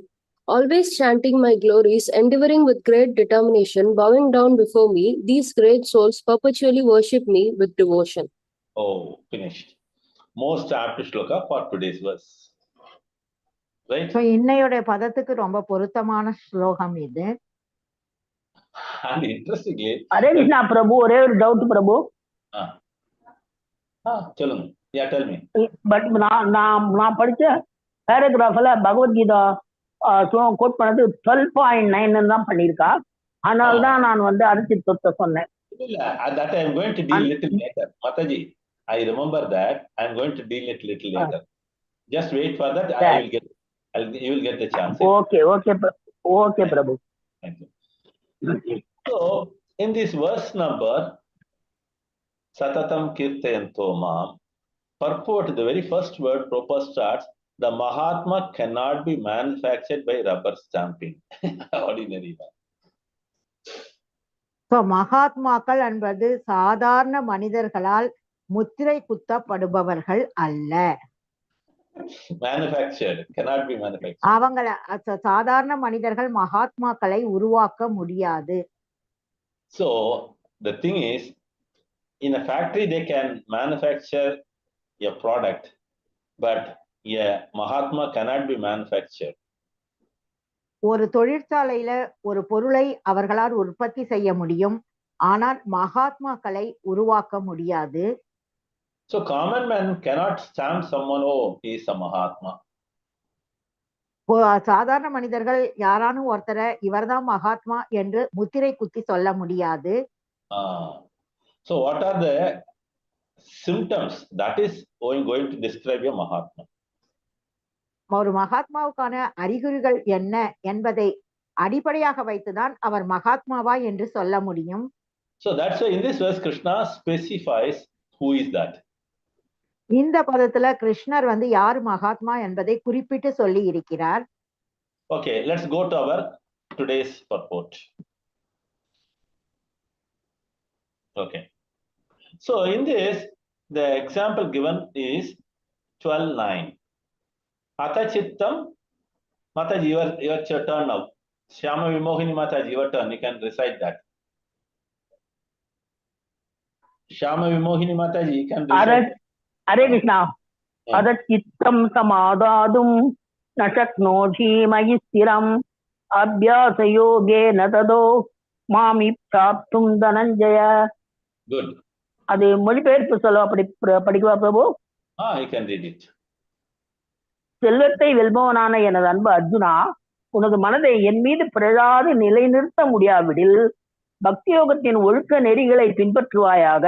Speaker 3: Always chanting my glories, endeavoring with great determination, bowing down before me, these great souls perpetually worship me with devotion.
Speaker 1: Oh, finished. Most apt shloka for today's verse. Right?
Speaker 2: So இன்னையோட பதத்துக்கு ரொம்ப பொருத்தமான ஸ்லோகம் இது.
Speaker 1: And interestingly,
Speaker 14: Hare Krishna Prabhu, ஒரே ஒரு doubt பிரபு.
Speaker 1: சொல்லுங்க. Yeah, tell me.
Speaker 14: But நான் படிச்ச பேராகிராஃப்ல பகவத்கீதா கோட் பண்ணது 12.9 தான் பண்ணிருக்கா. அதனால தான் நான் வந்து அரிசித்தத்தை சொன்னேன்.
Speaker 1: That I am going to deal little later. Mataji, I remember that. I am going to deal it little later. Just wait for that. You will get the chance.
Speaker 14: Okay, Prabhu.
Speaker 1: Thank you. So, in this verse number, Satatam Kirtayanto Mam, purport, the very first word, proper starts, the Mahatma cannot be manufactured by rubber stamping. Ordinary one.
Speaker 2: So, மகாத்மாக்கள் என்பது சாதாரண மனிதர்களால் முத்திரை குத்தப்படுபவர்கள் அல்ல.
Speaker 1: Manufactured, cannot be manufactured.
Speaker 2: அவங்கள சாதாரண மனிதர்கள் மகாத்மாக்களை உருவாக்க முடியாது.
Speaker 1: So, the thing is, in a factory they can manufacture a product, but a Mahatma cannot be manufactured.
Speaker 2: ஒரு தொழிற்சாலையில ஒரு பொருளை அவர்களால் உற்பத்தி செய்ய முடியும், ஆனால் மகாத்மாக்களை உருவாக்க முடியாது.
Speaker 1: So common man cannot stamp someone, oh, he is a Mahatma.
Speaker 2: சாதாரண மனிதர்கள் யாரானும் ஒருத்தரை இவர்தான் மகாத்மா என்று முத்திரை குத்தி சொல்ல முடியாது.
Speaker 1: So what are the symptoms that is going to describe a Mahatma?
Speaker 2: ஒரு மகாத்மாவுக்கான அறிகுறிகள் என்ன என்பதை அடிப்படையாக வைத்துதான் அவர் மகாத்மாவா என்று சொல்ல முடியும்.
Speaker 1: So that's why in this verse Krishna specifies who is that.
Speaker 2: இந்த பதத்துல கிருஷ்ணர் வந்து யார் மகாத்மா என்பதை குறிப்பிட்டு சொல்லி இருக்கிறார்.
Speaker 1: Okay, let's go to our today's purport. Okay. So in this, the example given is 12:9. Atachittam, Mataji, your turn now. Shyama Vimohini Mataji, your turn. You can recite that. Shyama Vimohini Mataji, you can recite.
Speaker 14: Hare Krishna. Atachittam samadadum na shaknoti mayi stiram abhyasa yogena tado மாமி பிராப்தும் Dhananjaya.
Speaker 1: Good.
Speaker 14: அது மொழிபெயர்ப்பு சொல்ல படிக்கவா பிரபு?
Speaker 1: You can read it.
Speaker 14: செல்வத்தை வெல்பவனான எனது அன்பு அர்ஜுனா, உனது மனதை என் மீது பிறழாது நிலைநிறுத்த முடியாவிடில் பக்தி யோகத்தின் ஒழுக்க நெறிகளை பின்பற்றுவாயாக.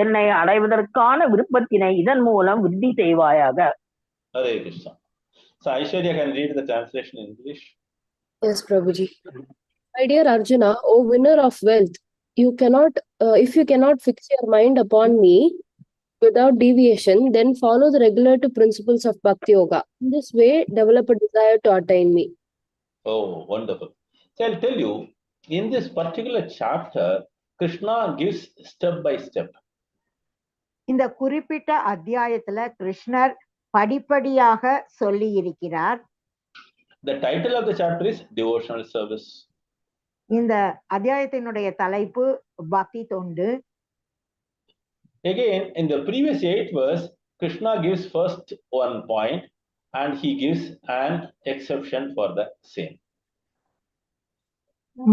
Speaker 14: என்னை அடைவதற்கான விருப்பத்தினை இதன் மூலம் விருத்தி செய்வாயாக.
Speaker 1: Hare Krishna. So Aishwarya can read the translation in English.
Speaker 3: Yes, Prabhuji. My dear Arjuna, O winner of wealth, you cannot, if you cannot fix your mind upon me without deviation, then follow the regulative principles of Bhakti Yoga. In this way, develop a desire to attain me.
Speaker 1: Oh, wonderful. So I'll tell you, in this particular chapter, Krishna gives step by step.
Speaker 2: இந்த குறிப்பிட்ட அத்தியாயத்துல கிருஷ்ணர் படிப்படியாக சொல்லி இருக்கிறார்.
Speaker 1: The title of the chapter is Devotional Service.
Speaker 2: இந்த அத்தியாயத்தினுடைய தலைப்பு பக்தி தொண்டு.
Speaker 1: Again, in the previous 8 verse, Krishna gives first one point and he gives an exception for the same.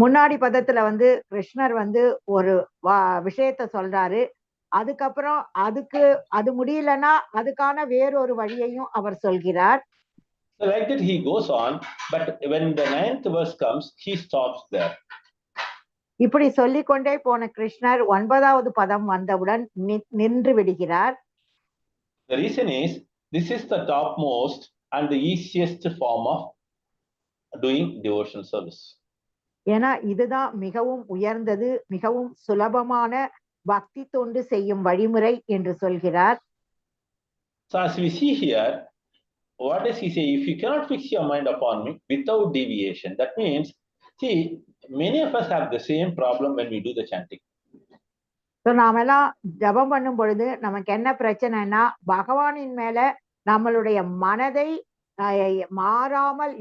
Speaker 2: முன்னாடி பதத்துல கிருஷ்ணர் ஒரு விஷயத்தை சொல்றாரு. அதுக்கப்புறம் அது முடியலன்னா அதுக்கான வேறொரு வழியையும் அவர் சொல்கிறார்.
Speaker 1: So like that he goes on, but when the 9th verse comes, he stops there.
Speaker 2: இப்படி சொல்லிக்கொண்டே போன கிருஷ்ணர் 9வது பதம் வந்தவுடன் நின்று விடுகிறார்.
Speaker 1: The reason is, this is the topmost and the easiest form of doing devotional service.
Speaker 2: ஏன்னா இதுதான் மிகவும் உயர்ந்தது, மிகவும் சுலபமான பக்தி தொண்டு செய்யும் வழிமுறை என்று சொல்கிறார்.
Speaker 1: So as we see here, what does he say? If you cannot fix your mind upon me without deviation, that means, see, many of us have the same problem when we do the chanting.
Speaker 2: So நாமெல்லாம் ஜபம் பண்ணும் பொழுது நமக்கு என்ன பிரச்சனைனா, பகவானின் மேல நம்மளுடைய மனதை மாறாமல்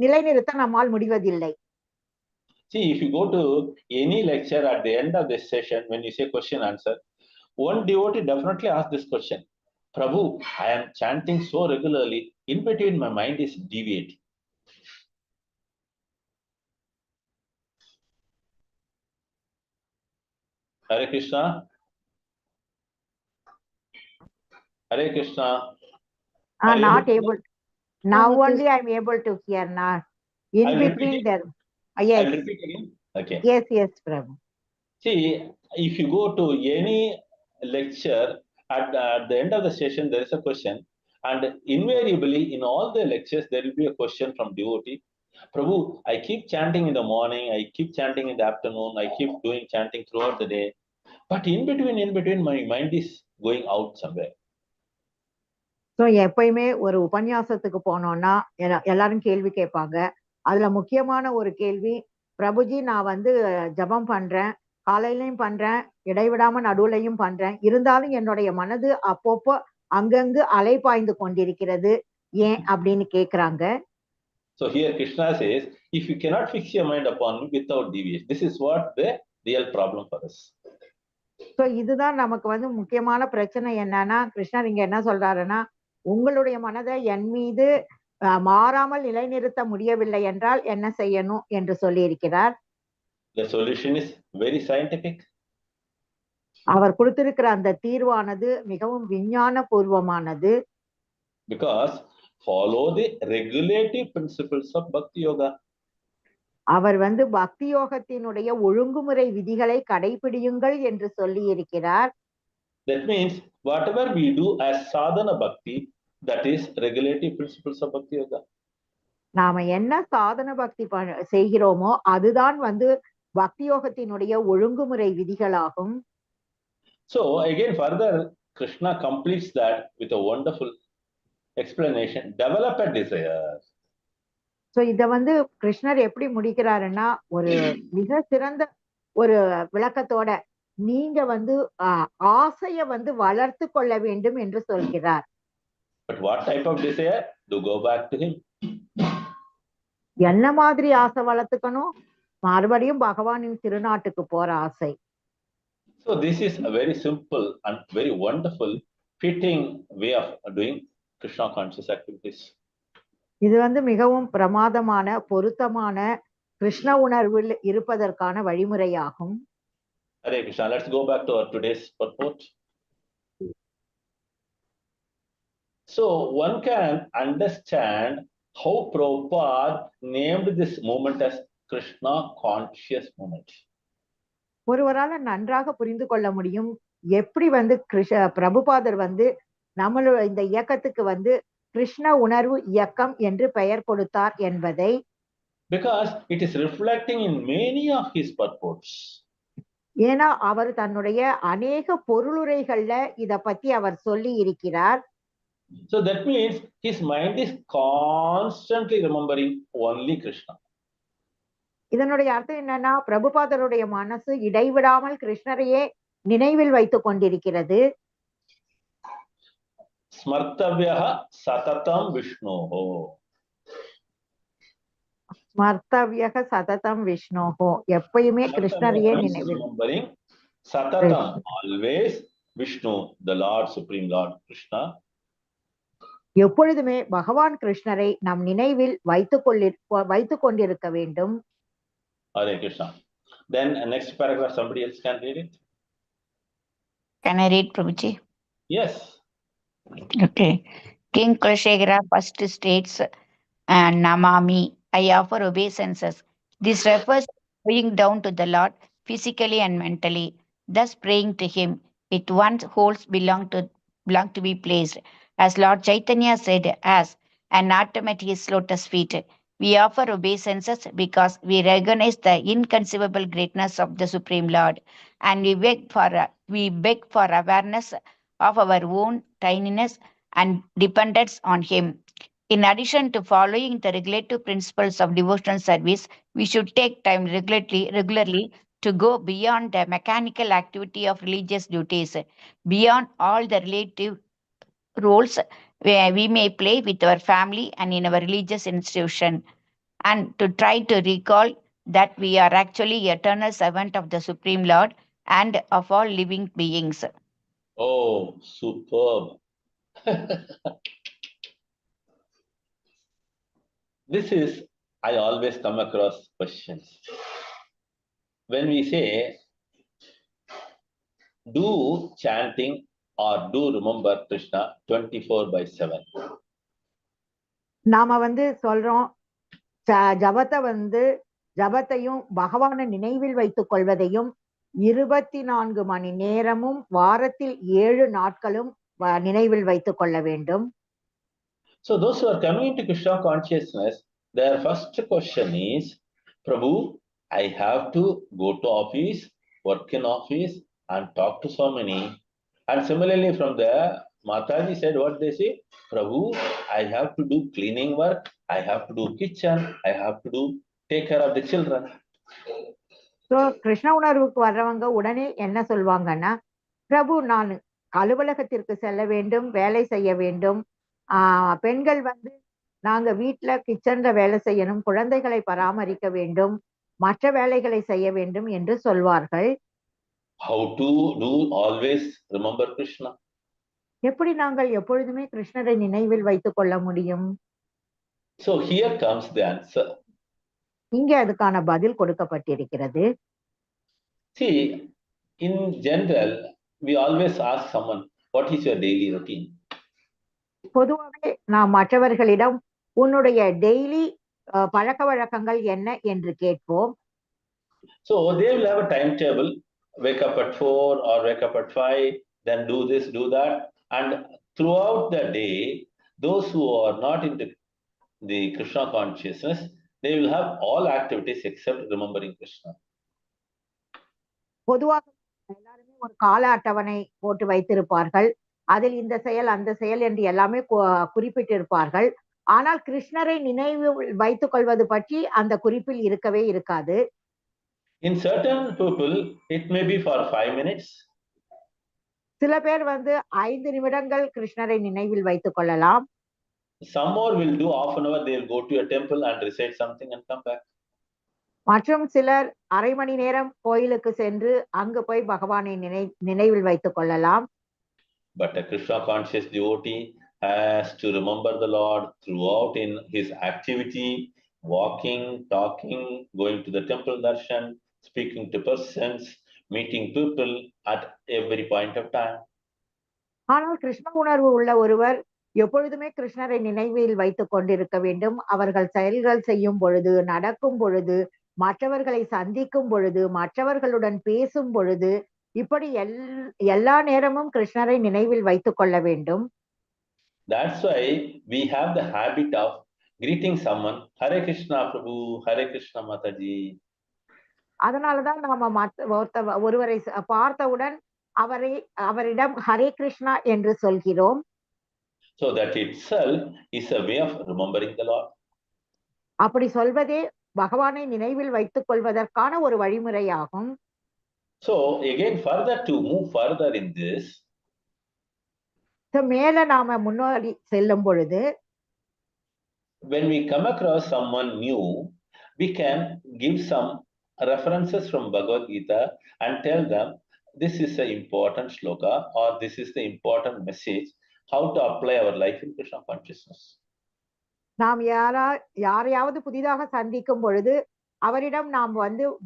Speaker 2: நிலைநிறுத்த நம்மால் முடிவதில்லை.
Speaker 1: See, if you go to any lecture at the end of this session, when you say question answer, one devotee definitely asks this question: Prabhu, I am chanting so regularly, in between my mind is deviating. Hare Krishna. Hare Krishna.
Speaker 2: Not able. Now only I am able to hear. Not in between there. Yes.
Speaker 1: I'll repeat again. Okay.
Speaker 2: Yes, Prabhu.
Speaker 1: See, if you go to any lecture, at the end of the session, there is a question, and invariably in all the lectures, there will be a question from devotee. Prabhu, I keep chanting in the morning, I keep chanting in the afternoon, I keep doing chanting throughout the day, but in between, my mind is going out somewhere.
Speaker 2: So, எப்பயுமே ஒரு உபன்யாசத்துக்கு போனோம்னா எல்லாரும் கேள்வி கேட்பாங்க. அதுல முக்கியமான ஒரு கேள்வி, பிரபுஜி நான் ஜபம் பண்றேன், காலையிலையும் பண்றேன், இடைவிடாம நடுவுலையும் பண்றேன், இருந்தாலும் என்னுடைய மனது அப்பப்போ அங்கங்கு அலைபாய்ந்து கொண்டிருக்கிறது, ஏன் அப்படின்னு கேக்குறாங்க.
Speaker 1: So here Krishna says, if you cannot fix your mind upon me without deviation, this is what the real problem for us.
Speaker 2: So இதுதான் நமக்கு முக்கியமான பிரச்சனை. என்னன்னா, கிருஷ்ணர் இங்க என்ன சொல்றாருன்னா, உங்களுடைய மனதை என் மீது மாறாமல் நிலைநிறுத்த முடியவில்லை என்றால் என்ன செய்யணும் என்று சொல்லி இருக்கிறார்.
Speaker 1: The solution is very scientific.
Speaker 2: அவர் கொடுத்திருக்கிற அந்த தீர்வானது மிகவும் விஞ்ஞான பூர்வமானது.
Speaker 1: Because follow the regulative principles of Bhakti Yoga.
Speaker 2: அவர் பக்தி யோகத்தினுடைய ஒழுங்குமுறை விதிகளை கடைபிடியுங்கள் என்று சொல்லி இருக்கிறார்.
Speaker 1: That means whatever we do as sadhana bhakti, that is regulative principles of Bhakti Yoga.
Speaker 2: நாம என்ன சாதன பக்தி செய்கிறோமோ அதுதான் பக்தி யோகத்தினுடைய ஒழுங்குமுறை விதிகளாகும்.
Speaker 1: So again further Krishna completes that with a wonderful explanation: develop a desire.
Speaker 2: So இத கிருஷ்ணர் எப்படி முடிக்கிறாருன்னா, ஒரு மிக சிறந்த ஒரு விளக்கத்தோட, நீங்க ஆசைய வளர்த்து கொள்ள வேண்டும் என்று சொல்கிறார்.
Speaker 1: But what type of desire? To go back to him.
Speaker 2: என்ன மாதிரி ஆசை வளர்த்துக்கணும்? மறுபடியும் பகவானின் திருநாட்டுக்கு போற ஆசை.
Speaker 1: So this is a very simple and very wonderful fitting way of doing Krishna conscious activities.
Speaker 2: இது மிகவும் பிரமாதமான பொருத்தமான கிருஷ்ண உணர்வில் இருப்பதற்கான வழிமுறையாகும்.
Speaker 1: Hare Krishna. Let's go back to our today's purport. So one can understand how Prabhupada named this movement as Krishna conscious movement.
Speaker 2: ஒருவரால நன்றாக புரிந்து கொள்ள முடியும் எப்படி பிரபுபாதர் நம்மளோட இந்த இயக்கத்துக்கு கிருஷ்ண உணர்வு இயக்கம் என்று பெயர் கொடுத்தார் என்பதை.
Speaker 1: Because it is reflecting in many of his purports.
Speaker 2: ஏன்னா அவர் தன்னுடைய அநேக பொருளுரைகள்ல இத பத்தி அவர் சொல்லி இருக்கிறார்.
Speaker 1: So that means his mind is constantly remembering only Krishna.
Speaker 2: இதனுடைய அர்த்தம் என்னன்னா பிரபுபாதருடைய மனசு இடைவிடாமல் கிருஷ்ணரையே நினைவில் வைத்துக் கொண்டிருக்கிறது.
Speaker 1: ஸ்மர்த்தவ்யஹ சததம் விஷ்ணோஹோ.
Speaker 2: ஸ்மர்த்தவ்யஹ சததம் விஷ்ணோஹோ, எப்பயுமே கிருஷ்ணரையே நினைவில்.
Speaker 1: சததம், always Vishnu, the Lord, Supreme Lord Krishna.
Speaker 2: எப்பொழுதுமே பகவான் கிருஷ்ணரை நம் நினைவில் வைத்துக் கொண்டிருக்க வேண்டும்.
Speaker 1: Hare Krishna. Then next paragraph, somebody else can read it.
Speaker 15: Can I read, Prabhuji?
Speaker 1: Yes.
Speaker 15: Okay. King Kulashekara first states, Namami, I offer obeisances. This refers to going down to the Lord physically and mentally, thus praying to him. It once holds belong to be placed. As Lord Chaitanya said, as an atom at his lotus feet. We offer obeisances because we recognize the inconceivable greatness of the Supreme Lord, and we beg for awareness of our own tininess and dependence on him. In addition to following the regulative principles of devotional service, we should take time regularly to go beyond the mechanical activity of religious duties, beyond all the relative roles where we may play with our family and in our religious institution, and to try to recall that we are actually eternal servant of the Supreme Lord and of all living beings.
Speaker 1: Oh, superb. This is, I always come across questions. When we say, do chanting or do remember Krishna 24/7.
Speaker 2: நாம சொல்றோம் ஜபத்தையும் பகவானை நினைவில் வைத்துக் கொள்வதையும் 24 மணி நேரமும் வாரத்தில் 7 நாட்களும் நினைவில் வைத்துக் கொள்ள வேண்டும்.
Speaker 1: So those who are coming into Krishna consciousness, their first question is, Prabhu, I have to go to office, work in office and talk to so many. And similarly from there, Mataji said what they say, Prabhu, I have to do cleaning work, I have to do kitchen, I have to take care of the children.
Speaker 2: So Krishna உணர்வுக்கு வர்றவங்க உடனே என்ன சொல்வாங்கன்னா, பிரபு நான் அலுவலகத்திற்கு செல்ல வேண்டும், வேலை செய்ய வேண்டும். பெண்கள் நாங்க வீட்டுல கிச்சன்ல வேலை செய்யணும், குழந்தைகளை பராமரிக்க வேண்டும், மற்ற வேலைகளை செய்ய வேண்டும் என்று சொல்வார்கள்.
Speaker 1: How to do always remember Krishna?
Speaker 2: எப்படி நாங்கள் எப்பொழுதுமே கிருஷ்ணரை நினைவில் வைத்துக் கொள்ள முடியும்?
Speaker 1: So here comes the answer.
Speaker 2: இங்கே அதுக்கான பதில் கொடுக்கப்பட்டிருக்கிறது.
Speaker 1: See, in general, we always ask someone, what is your daily routine?
Speaker 2: பொதுவாகவே நாம் மற்றவர்களிடம் உன்னுடைய டெய்லி பழக்க வழக்கங்கள் என்ன என்று கேட்போம்.
Speaker 1: So they will have a timetable, wake up at 4 or wake up at 5, then do this, do that. And throughout the day, those who are not into the Krishna consciousness, they will have all activities except remembering Krishna.
Speaker 2: பொதுவாக எல்லாருமே ஒரு கால அட்டவணை போட்டு வைத்திருப்பார்கள். அதில் இந்த செயல் அந்த செயல் என்று எல்லாமே குறிப்பிட்டிருப்பார்கள். ஆனால் கிருஷ்ணரை நினைவில் வைத்துக் கொள்வது பற்றி அந்த குறிப்பில் இருக்கவே இருக்காது.
Speaker 1: In certain people, it may be for 5 minutes.
Speaker 2: சில பேர் 5 நிமிடங்கள் கிருஷ்ணரை நினைவில் வைத்துக் கொள்ளலாம்.
Speaker 1: Some more will do half an hour, they will go to a temple and recite something and come back.
Speaker 2: மற்றும் சிலர் அரை மணி நேரம் கோயிலுக்கு சென்று அங்கு போய் பகவானை நினைவில் வைத்துக் கொள்ளலாம்.
Speaker 1: But a Krishna conscious devotee has to remember the Lord throughout in his activity, walking, talking, going to the temple darshan, speaking to persons, meeting people at every point of time.
Speaker 2: ஆனால் கிருஷ்ண உணர்வு உள்ள ஒருவர் எப்பொழுதுமே கிருஷ்ணரை நினைவில் வைத்துக் கொண்டிருக்க வேண்டும். அவர்கள் செயல்கள் செய்யும் பொழுது, நடக்கும் பொழுது, மற்றவர்களை சந்திக்கும் பொழுது, மற்றவர்களுடன் பேசும் பொழுது, இப்படி எல்லா நேரமும் கிருஷ்ணரை நினைவில் வைத்துக் கொள்ள வேண்டும்.
Speaker 1: That's why we have the habit of greeting someone, Hare Krishna Prabhu, Hare Krishna Mataji.
Speaker 2: அதனாலதான் நாம ஒருவரை பார்த்தவுடன் அவரிடம் ஹரே கிருஷ்ணா என்று சொல்கிறோம்.
Speaker 1: So that itself is a way of remembering the Lord.
Speaker 2: அப்படி சொல்வதே பகவானை நினைவில் வைத்துக் கொள்வதற்கான ஒரு வழிமுறையாகும்.
Speaker 1: So again further to move further in this,
Speaker 2: மேல நாம முன்னோடி செல்லும் பொழுது,
Speaker 1: when we come across someone new, we can give some references from Bhagavad Gita and tell them this is an important shloka or this is the important message, how to apply our life in Krishna consciousness.
Speaker 2: நாம் யாரையாவது புதிதாக சந்திக்கும் பொழுது அவரிடம் நாம்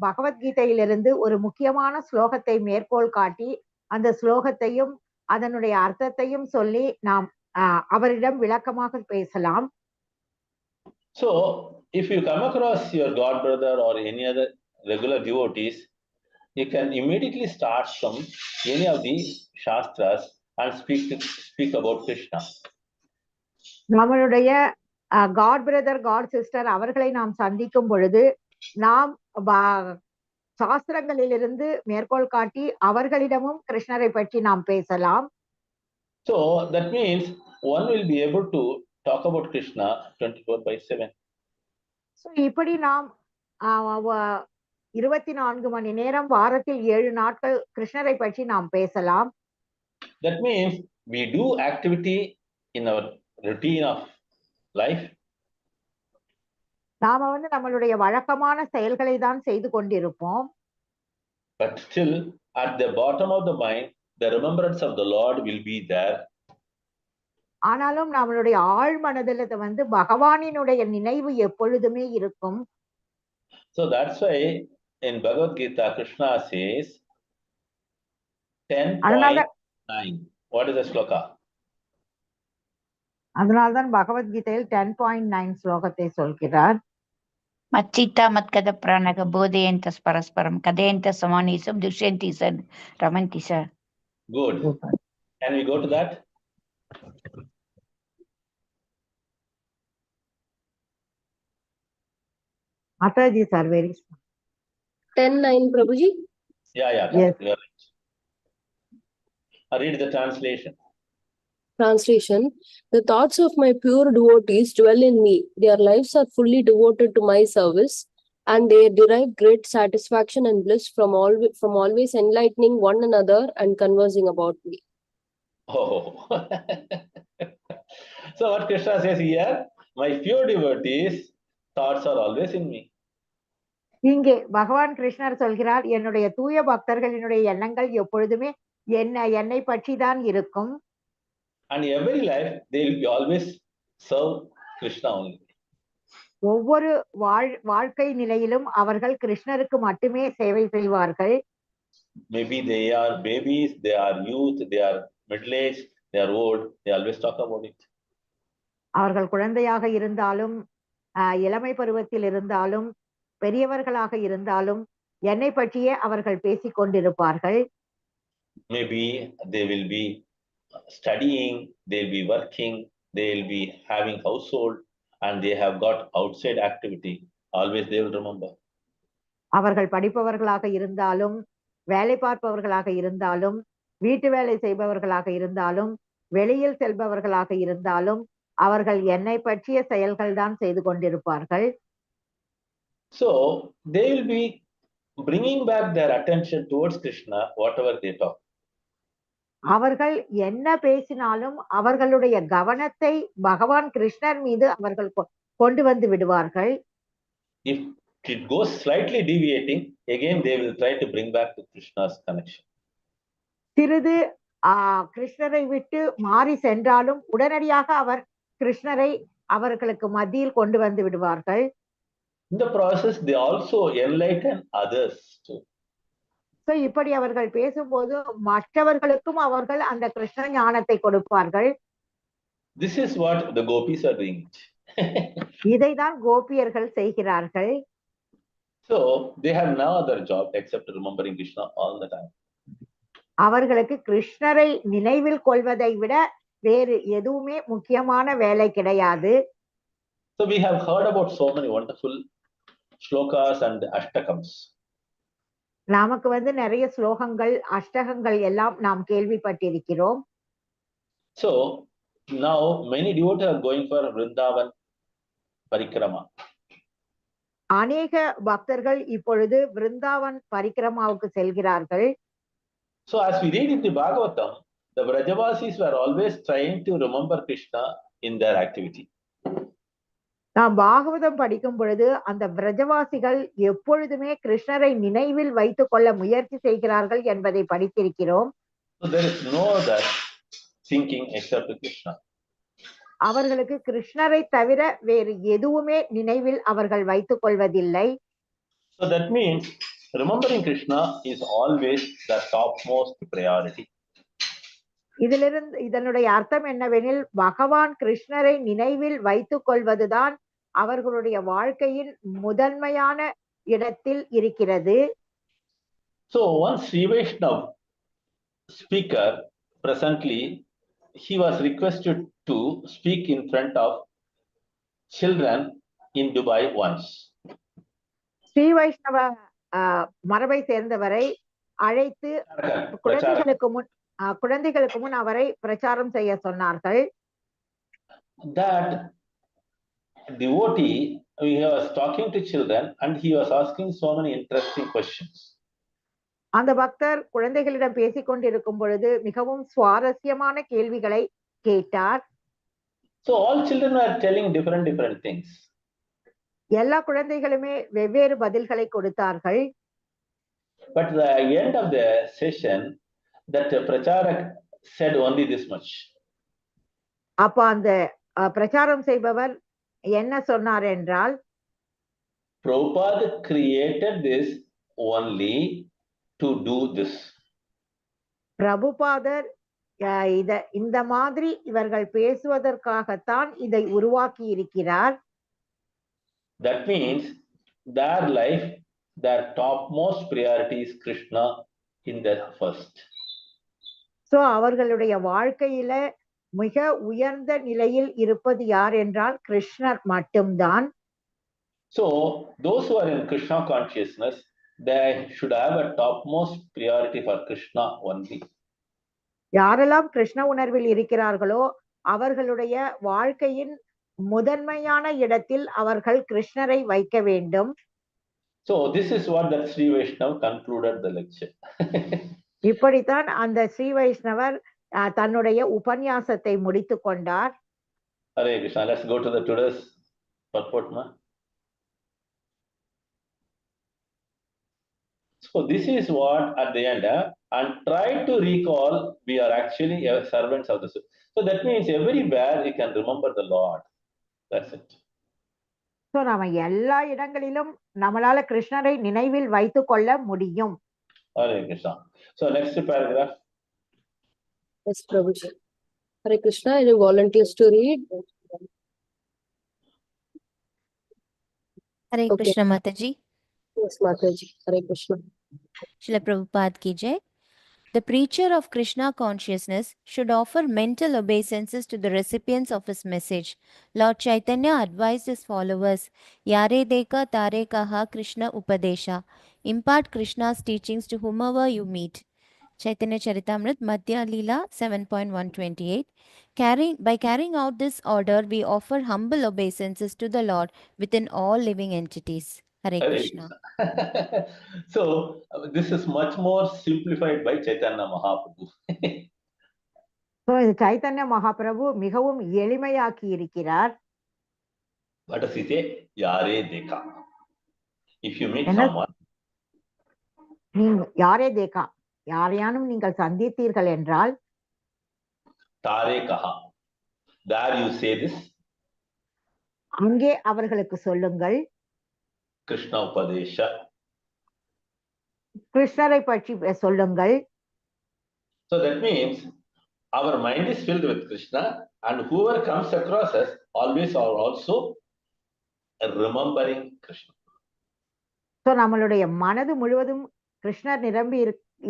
Speaker 2: பகவத்கீதையிலிருந்து ஒரு முக்கியமான ஸ்லோகத்தை மேற்கோள் காட்டி அந்த ஸ்லோகத்தையும் அதனுடைய அர்த்தத்தையும் சொல்லி நாம் அவரிடம் விளக்கமாக பேசலாம்.
Speaker 1: So if you come across your god brother or any other regular devotees, you can immediately start from any of these shastras and speak about Krishna.
Speaker 2: நம்மளுடைய காட் பிரதர் காட் சிஸ்டர் அவர்களை நாம் சந்திக்கும் பொழுது நாம் சாஸ்திரங்களிலிருந்து மேற்கோள் காட்டி அவர்களிடமும் கிருஷ்ணரை பற்றி நாம் பேசலாம்.
Speaker 1: So that means one will be able to talk about Krishna 24/7.
Speaker 2: So இப்படி நாம் 24 மணி நேரம் வாரத்தில் 7 நாட்கள் கிருஷ்ணரை பற்றி நாம் பேசலாம்.
Speaker 1: That means we do activity in our routine of life.
Speaker 2: நாம நம்மளுடைய வழக்கமான செயல்களை தான் செய்து கொண்டிருப்போம்.
Speaker 1: But still at the bottom of the mind the remembrance of the Lord will be there.
Speaker 2: ஆனாலும் நம்மளுடைய ஆழ் மனதில் பகவானினுடைய நினைவு எப்பொழுதுமே இருக்கும்.
Speaker 1: So that's why in Bhagavad Gita Krishna says 10.9. What is the sloka?
Speaker 2: அதனால்தான் பகவத்கீதையில் 10.9 ஸ்லோகத்தை சொல்கிறார்.
Speaker 15: மச்சித்தா மத்கத பிராணக போதயந்தஸ் பரஸ்பரம் கதயந்த சமானிசம் துஷ்யந்தி சன் ரமந்தி sir.
Speaker 1: Good. Can we go to that?
Speaker 2: Mataji sir, very
Speaker 3: 10:9 Prabhuji.
Speaker 1: Yeah,
Speaker 2: yes.
Speaker 1: You are right. I read the translation.
Speaker 3: Translation: the thoughts of my pure devotees dwell in me. Their lives are fully devoted to my service, and they derive great satisfaction and bliss from always enlightening one another and conversing about me.
Speaker 1: Oh. So what Krishna says here, my pure devotees thoughts are always in me.
Speaker 2: இங்கே பகவான் கிருஷ்ணர் சொல்கிறார், என்னுடைய தூய பக்தர்களினுடைய எண்ணங்கள் எப்பொழுதுமே என்னை பற்றி தான் இருக்கும்.
Speaker 1: And every life they will be always serve Krishna only.
Speaker 2: ஒவ்வொரு வாழ்க்கை நிலையிலும் அவர்கள் கிருஷ்ணருக்கு மட்டுமே சேவை செய்வார்கள்.
Speaker 1: Maybe they are babies, they are youth, they are middle age, they are old, they always talk about it.
Speaker 2: அவர்கள் குழந்தையாக இருந்தாலும் இளமை பருவத்தில் இருந்தாலும் பெரியவர்களாக இருந்தாலும் என்னை பற்றியே அவர்கள் பேசிக் கொண்டிருப்பார்கள்.
Speaker 1: Maybe they will be studying, they'll be working, they'll be having household, and they have got outside activity. Always they will remember.
Speaker 2: அவர்கள் படிப்பவர்களாக இருந்தாலும் வேலை பார்ப்பவர்களாக இருந்தாலும் வீட்டு வேலை செய்பவர்களாக இருந்தாலும் வெளியில் செல்பவர்களாக இருந்தாலும் அவர்கள் என்னை பற்றிய செயல்கள் தான் செய்து கொண்டிருப்பார்கள்.
Speaker 1: So they will be bringing back their attention towards Krishna whatever they talk.
Speaker 2: அவர்கள் என்ன பேசினாலும் அவர்களுடைய கவனத்தை பகவான் கிருஷ்ணர் மீது அவர்கள் கொண்டு வந்து விடுவார்கள்.
Speaker 1: If it goes slightly deviating, again they will try to bring back to Krishna's connection.
Speaker 2: சிறிது கிருஷ்ணரை விட்டு மாறி சென்றாலும் உடனடியாக அவர் கிருஷ்ணரை அவர்களுக்கு மத்தியில் கொண்டு வந்து விடுவார்கள்.
Speaker 1: In the process, they also enlighten others too.
Speaker 2: So இப்படி அவர்கள் பேசும்போது மற்றவர்களுக்கும் அவர்கள் அந்த கிருஷ்ண ஞானத்தை கொடுப்பார்கள்.
Speaker 1: This is what the gopis are doing.
Speaker 2: இதைதான் கோபியர்கள் செய்கிறார்கள்.
Speaker 1: So they have no other job except remembering Krishna all the time.
Speaker 2: அவர்களுக்கு கிருஷ்ணரை நினைவில் கொள்வதை விட வேறு எதுவுமே முக்கியமான வேலை கிடையாது.
Speaker 1: So we have heard about so many wonderful shlokas and ashtakams.
Speaker 2: நமக்கு நிறைய ஸ்லோகங்கள் அஷ்டகங்கள் எல்லாம் நாம் கேள்விப்பட்டிருக்கிறோம்.
Speaker 1: So now many devotees are going for Vrindavan parikrama.
Speaker 2: அநேக பக்தர்கள் இப்பொழுது விருந்தாவன் பரிக்கிரமாவுக்கு செல்கிறார்கள்.
Speaker 1: So as we read in the Bhagavatam, the Vrajavasis were always trying to remember Krishna in their activity.
Speaker 2: நாம் பாகவதம் படிக்கும் பொழுது அந்த விரஜவாசிகள் எப்பொழுதுமே கிருஷ்ணரை நினைவில் வைத்துக் கொள்ள முயற்சி செய்கிறார்கள் என்பதை படித்திருக்கிறோம்.
Speaker 1: So there is no other thinking except Krishna.
Speaker 2: அவர்களுக்கு கிருஷ்ணரை தவிர வேறு எதுவுமே நினைவில் அவர்கள் வைத்துக் கொள்வதில்லை.
Speaker 1: So that means remembering Krishna is always the topmost priority.
Speaker 2: இதிலிருந்து இதனுடைய அர்த்தம் என்னவெனில் பகவான் கிருஷ்ணரை நினைவில் வைத்துக் கொள்வதுதான் அவர்களுடைய வாழ்க்கையின் முதன்மையான இடத்தில் இருக்கிறது.
Speaker 1: So one Sri Vaishnava speaker presently, he was requested to speak in front of children in Dubai once.
Speaker 2: Sri வைஷ்ணவ மரபை சேர்ந்தவரை அழைத்து குழந்தைகளுக்கு முன் அவரை பிரச்சாரம் செய்ய சொன்னார்கள்.
Speaker 1: That devotee, he was talking to children and he was asking so many interesting questions.
Speaker 2: அந்த பக்தர் குழந்தைகளிடம் பேசிக் கொண்டிருக்கும் பொழுது மிகவும் சுவாரஸ்யமான கேள்விகளை கேட்டார்.
Speaker 1: So all children were telling different things.
Speaker 2: எல்லா குழந்தைகளுமே வெவ்வேறு பதில்களை கொடுத்தார்கள்.
Speaker 1: But the end of the session, that pracharak said only this much.
Speaker 2: அப்ப அந்த பிரச்சாரம் செய்பவர் என்ன சொன்னார் என்றால்,
Speaker 1: Prabhupada created this only to do this.
Speaker 2: பிரபுபாதர் இந்த மாதிரி இவர்கள் பேசுவதற்காகத்தான் இதை உருவாக்கி இருக்கிறார்.
Speaker 1: That means their life, their topmost priority is Krishna in their first.
Speaker 2: So அவர்களுடைய வாழ்க்கையில மிக உயர்ந்த நிலையில் இருப்பது யார் என்றால் கிருஷ்ணர் மட்டும்தான்.
Speaker 1: So those who are in Krishna consciousness, they should have a topmost priority for Krishna only.
Speaker 2: யாரெல்லாம் கிருஷ்ண உணர்வில் இருக்கிறார்களோ அவர்களுடைய வாழ்க்கையின் முதன்மையான இடத்தில் அவர்கள் கிருஷ்ணரை வைக்க வேண்டும்.
Speaker 1: So this is what that Sri Vaishnava concluded the lecture.
Speaker 2: இப்படித்தான் அந்த ஸ்ரீ வைஷ்ணவர் தன்னுடைய உபன்யாசத்தை முடித்துக் கொண்டார்.
Speaker 1: Hare Krishna. Let's go to the today's purport, ma. So this is what at the end, and try to recall we are actually servants of the Lord. So that means everywhere we can remember the Lord. That's it.
Speaker 2: So நாம எல்லா இடங்களிலும் நம்மளால கிருஷ்ணரை நினைவில் வைத்துக் கொள்ள முடியும்.
Speaker 1: Hare Krishna. So next paragraph.
Speaker 3: Yes, Prabhuji. Hare Krishna. Any volunteers to read?
Speaker 7: Hare Krishna Mataji.
Speaker 3: Yes, Mataji. Hare Krishna.
Speaker 7: Srila Prabhupada ki jai. The preacher of Krishna consciousness should offer mental obeisances to the recipients of his message. Lord Chaitanya advised his followers, Yare deka tare kaha Krishna upadesha. Impart Krishna's teachings to whomever you meet. Chaitanya Charitamrit, Madhya Leela 7.128. By carrying out this order, we offer humble obeisances to the Lord within all living entities. Hare Krishna.
Speaker 1: So this is much more simplified by Chaitanya Mahaprabhu.
Speaker 2: So Chaitanya Mahaprabhu மிகவும் எளிமையாக்கி இருக்கிறார்.
Speaker 1: What does he say? Yare dekha. If you meet someone.
Speaker 2: யாரே தேகா, யாரையானும் நீங்கள் சந்தித்தீர்கள் என்றால்
Speaker 1: தாரே கஹா. There you say this.
Speaker 2: அங்கே அவர்களுக்கு சொல்லுங்கள்.
Speaker 1: Krishna Upadesha.
Speaker 2: கிருஷ்ணரை பற்றி சொல்லுங்கள்.
Speaker 1: So that means our mind is filled with Krishna, and whoever comes across us always are also remembering Krishna.
Speaker 2: So நம்மளுடைய மனது முழுவதும் கிருஷ்ணர் நிரம்பி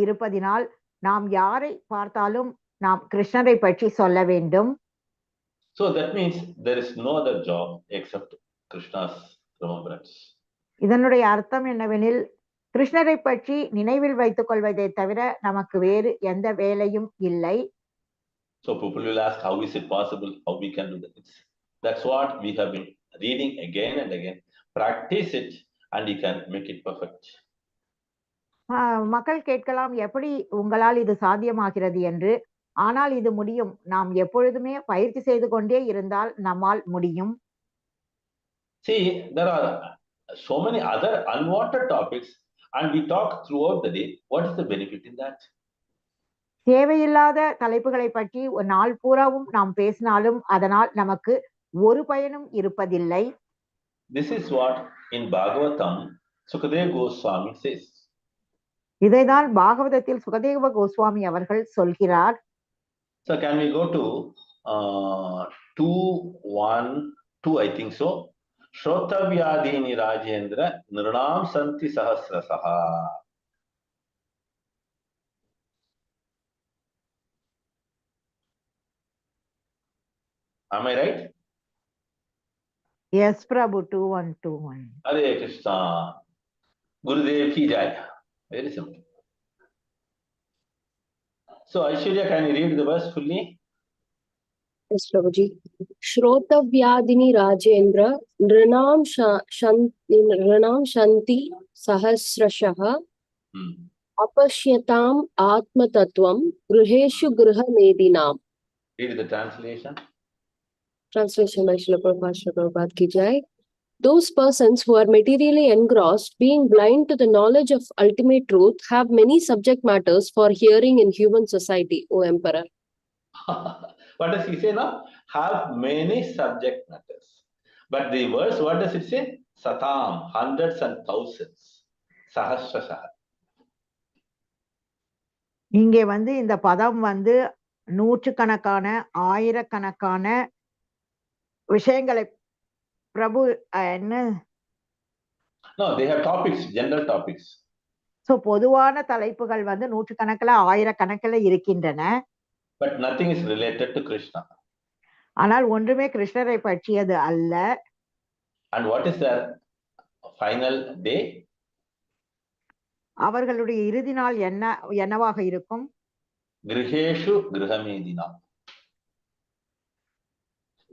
Speaker 2: இருப்பதினால் நாம் யாரை பார்த்தாலும் நாம் கிருஷ்ணரை பற்றி சொல்ல வேண்டும்.
Speaker 1: So that means there is no other job except Krishna's remembrance.
Speaker 2: இதனுடைய அர்த்தம் என்னவெனில் கிருஷ்ணரை பற்றி நினைவில் வைத்துக் கொள்வதை தவிர நமக்கு வேறு எந்த வேலையும் இல்லை.
Speaker 1: So people will ask, how is it possible? How we can do that? That's what we have been reading again and again. Practice it and you can make it perfect.
Speaker 2: மக்கள் கேட்கலாம், எப்படி உங்களால் இது சாத்தியமாகிறது என்று. ஆனால் இது முடியும். நாம் எப்பொழுதுமே பயிற்சி செய்து கொண்டே இருந்தால் நம்மால் முடியும்.
Speaker 1: See, there are so many other unwanted topics and we talk throughout the day. What is the benefit in that?
Speaker 2: தேவையில்லாத தலைப்புகளை பற்றி ஒரு நாள் பூராவும் நாம் பேசினாலும் அதனால் நமக்கு ஒரு பயனும் இருப்பதில்லை.
Speaker 1: This is what in Bhagavatam Sukadeva Goswami says.
Speaker 2: இதைதான் பாகவதத்தில் சுகதேவ கோஸ்வாமி அவர்கள் சொல்கிறார்.
Speaker 1: So can we go to 2:1-2, I think so. Shrotavyadini Rajendra Nirnam Santi Sahasrasaha. Am I right?
Speaker 2: Yes, Prabhu, 2:1-2:1.
Speaker 1: Hare Krishna. Gurudev ki jai. Very simple. So Aishwarya, can you read the verse fully?
Speaker 3: Yes, Prabhuji. Shrotavyadini Rajendra Nrinam Shanti Sahasrashaha Apashyatam Atma Tattvam Gruheshu Gruha Medinam.
Speaker 1: Read the translation.
Speaker 3: Translation by Srila Prabhupada ki jai. Those persons who are materially engrossed, being blind to the knowledge of ultimate truth, have many subject matters for hearing in human society, O Emperor.
Speaker 1: What does he say now? Have many subject matters. But the verse, what does it say? Satam, hundreds and thousands. Sahasrasaha.
Speaker 2: இங்கே இந்த பதம் நூற்றுக்கணக்கான ஆயிரக்கணக்கான விஷயங்களை பிரபு என்ன?
Speaker 1: No, they have topics, general topics.
Speaker 2: So பொதுவான தலைப்புகள் நூற்றுக்கணக்கில் ஆயிரக்கணக்கில் இருக்கின்றன.
Speaker 1: But nothing is related to Krishna.
Speaker 2: ஆனால் ஒன்றுமே கிருஷ்ணரை பற்றியது அல்ல.
Speaker 1: And what is their final day?
Speaker 2: அவர்களுடைய இறுதி நாள் என்னவாக இருக்கும்?
Speaker 1: Griheshu Grihamedina.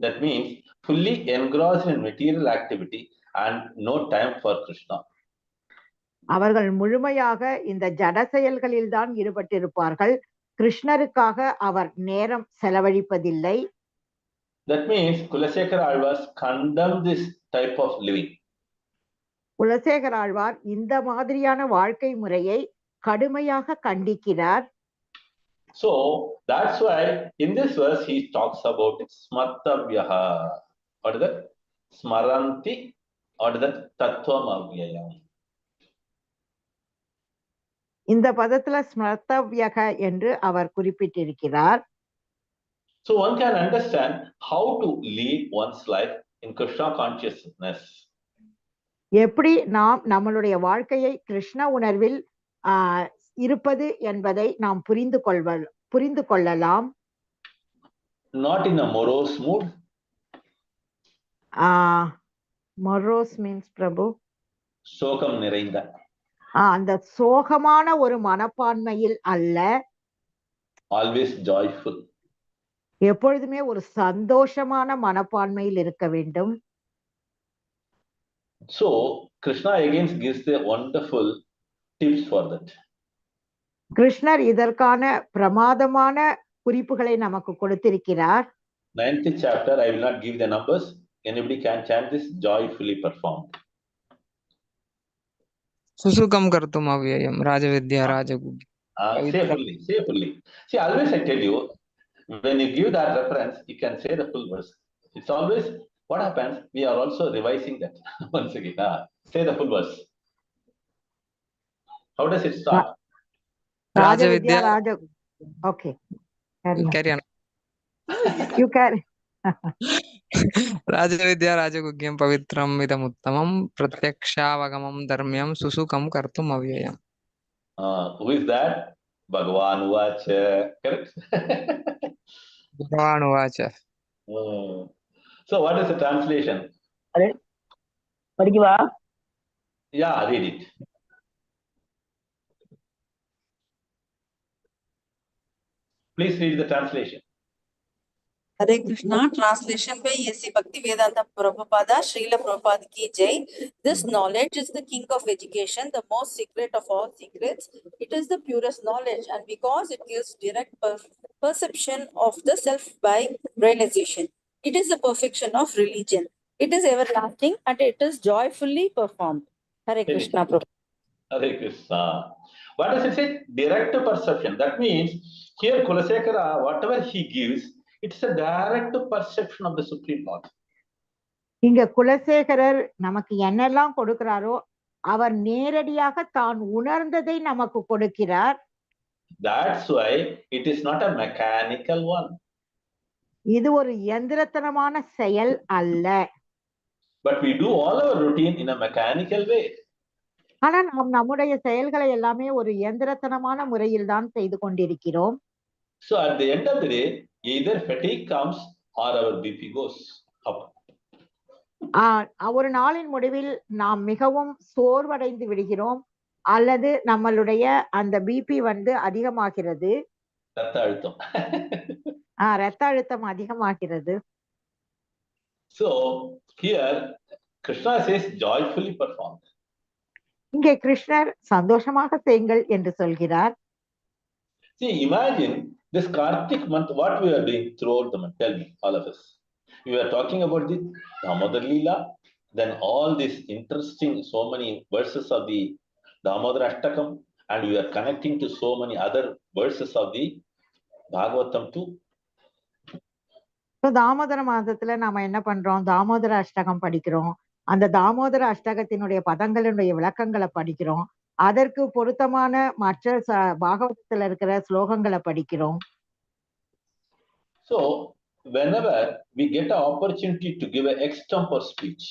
Speaker 1: That means fully engrossed in material activity and no time for Krishna.
Speaker 2: அவர்கள் முழுமையாக இந்த ஜட செயல்களில் தான் ஈடுபட்டிருப்பார்கள். கிருஷ்ணருக்காக அவர் நேரம் செலவழிப்பதில்லை.
Speaker 1: That means Kulasekara Alvars condemned this type of living.
Speaker 2: Kulasekara Alvar இந்த மாதிரியான வாழ்க்கை முறையை கடுமையாக கண்டிக்கிறார்.
Speaker 1: So that's why in this verse he talks about smartavyaha. What is that? Smaranti. What is that? Tattvam avyayam.
Speaker 2: இந்த பதத்துல ஸ்மர்த்தவ்யக என்று அவர் குறிப்பிட்டிருக்கிறார்.
Speaker 1: So one can understand how to lead one's life in Krishna consciousness.
Speaker 2: எப்படி நாம் நம்மளுடைய வாழ்க்கையை கிருஷ்ண உணர்வில் இருப்பது என்பதை நாம் புரிந்து கொள்ளலாம்.
Speaker 1: Not in a morose mood.
Speaker 2: Morose means பிரபு
Speaker 1: சோகம் நிறைந்த.
Speaker 2: அந்த சோகமான ஒரு மனப்பான்மையில் அல்ல.
Speaker 1: Always joyful.
Speaker 2: எப்பொழுதுமே ஒரு சந்தோஷமான மனப்பான்மையில் இருக்க வேண்டும்.
Speaker 1: So Krishna again gives the wonderful tips for that.
Speaker 2: கிருஷ்ணர் இதற்கான பிரமாதமான குறிப்புகளை நமக்கு கொடுத்திருக்கிறார்.
Speaker 1: 9th chapter, I will not give the numbers. Anybody can chant this, joyfully performed.
Speaker 12: Susukam kartum avyayam rajavidya rajagubhi.
Speaker 1: Safely. See, always I tell you, when you give that reference, you can say the full verse. It's always What happens? We are also revising that once again. Say the full verse. How does it start?
Speaker 2: Raja Vidya Raja. Okay.
Speaker 12: Carry on.
Speaker 2: You carry.
Speaker 12: Rajavidya Rajagugyam Pavitram Idamuttamam Pratyakshavagam Dharmyam Susukam Kartum Avyayam.
Speaker 1: Who is that? Bhagavan Uvacha. Correct?
Speaker 12: Bhagavan Uvacha.
Speaker 1: So what is the translation? Yeah, read it. Please read the translation.
Speaker 16: Hare Krishna, translation by A.C. Bhaktivedanta Prabhupada, Srila Prabhupada ki Jai. This knowledge is the king of education, the most secret of all secrets. It is the purest knowledge, and because it gives direct perception of the self by realization. It is the perfection of religion. It is everlasting and it is joyfully performed. Hare Krishna, Prabhupada.
Speaker 1: Hare Krishna. What does it say? Direct perception. That means here Kulasekara, whatever he gives, it's a direct perception of the Supreme Lord.
Speaker 2: இங்க குலசேகரர் நமக்கு என்னெல்லாம் கொடுக்கிறாரோ அவர் நேரடியாக தான் உணர்ந்ததை நமக்கு கொடுக்கிறார்.
Speaker 1: That's why it is not a mechanical one.
Speaker 2: இது ஒரு இயந்திரத்தனமான செயல் அல்ல.
Speaker 1: But we do all our routine in a mechanical way.
Speaker 2: ஆனா நாம் நம்முடைய செயல்களை எல்லாமே ஒரு இயந்திரத்தனமான முறையில் தான் செய்து கொண்டிருக்கிறோம்.
Speaker 1: So at the end of the day, either fatigue comes or our BP goes up.
Speaker 2: ஒரு நாளின் முடிவில் நாம் மிகவும் சோர்வடைந்து விடுகிறோம் அல்லது நம்மளுடைய அந்த பிபி அதிகமாகிறது.
Speaker 1: ரத்த அழுத்தம்.
Speaker 2: ரத்த அழுத்தம் அதிகமாகிறது.
Speaker 1: So here Krishna says joyfully performed.
Speaker 2: இங்கே கிருஷ்ணர் சந்தோஷமாக செய்யுங்கள் என்று சொல்கிறார்.
Speaker 1: See, imagine this Kartik month, what we are doing throughout the month. Tell me, all of us. We are talking about the Damodar Leela, then all these interesting, so many verses of the Damodar Ashtakam, and we are connecting to so many other verses of the Bhagavatam too.
Speaker 2: Damodara மாதத்துல நாம என்ன பண்றோம்? தாமோதர அஷ்டகம் படிக்கிறோம். அந்த தாமோதர அஷ்டகத்தினுடைய பதங்களுடைய விளக்கங்களை படிக்கிறோம். அதற்கு பொருத்தமான மற்ற பாகவதத்துல இருக்கிற ஸ்லோகங்களை படிக்கிறோம்.
Speaker 1: So whenever we get an opportunity to give an extempore speech.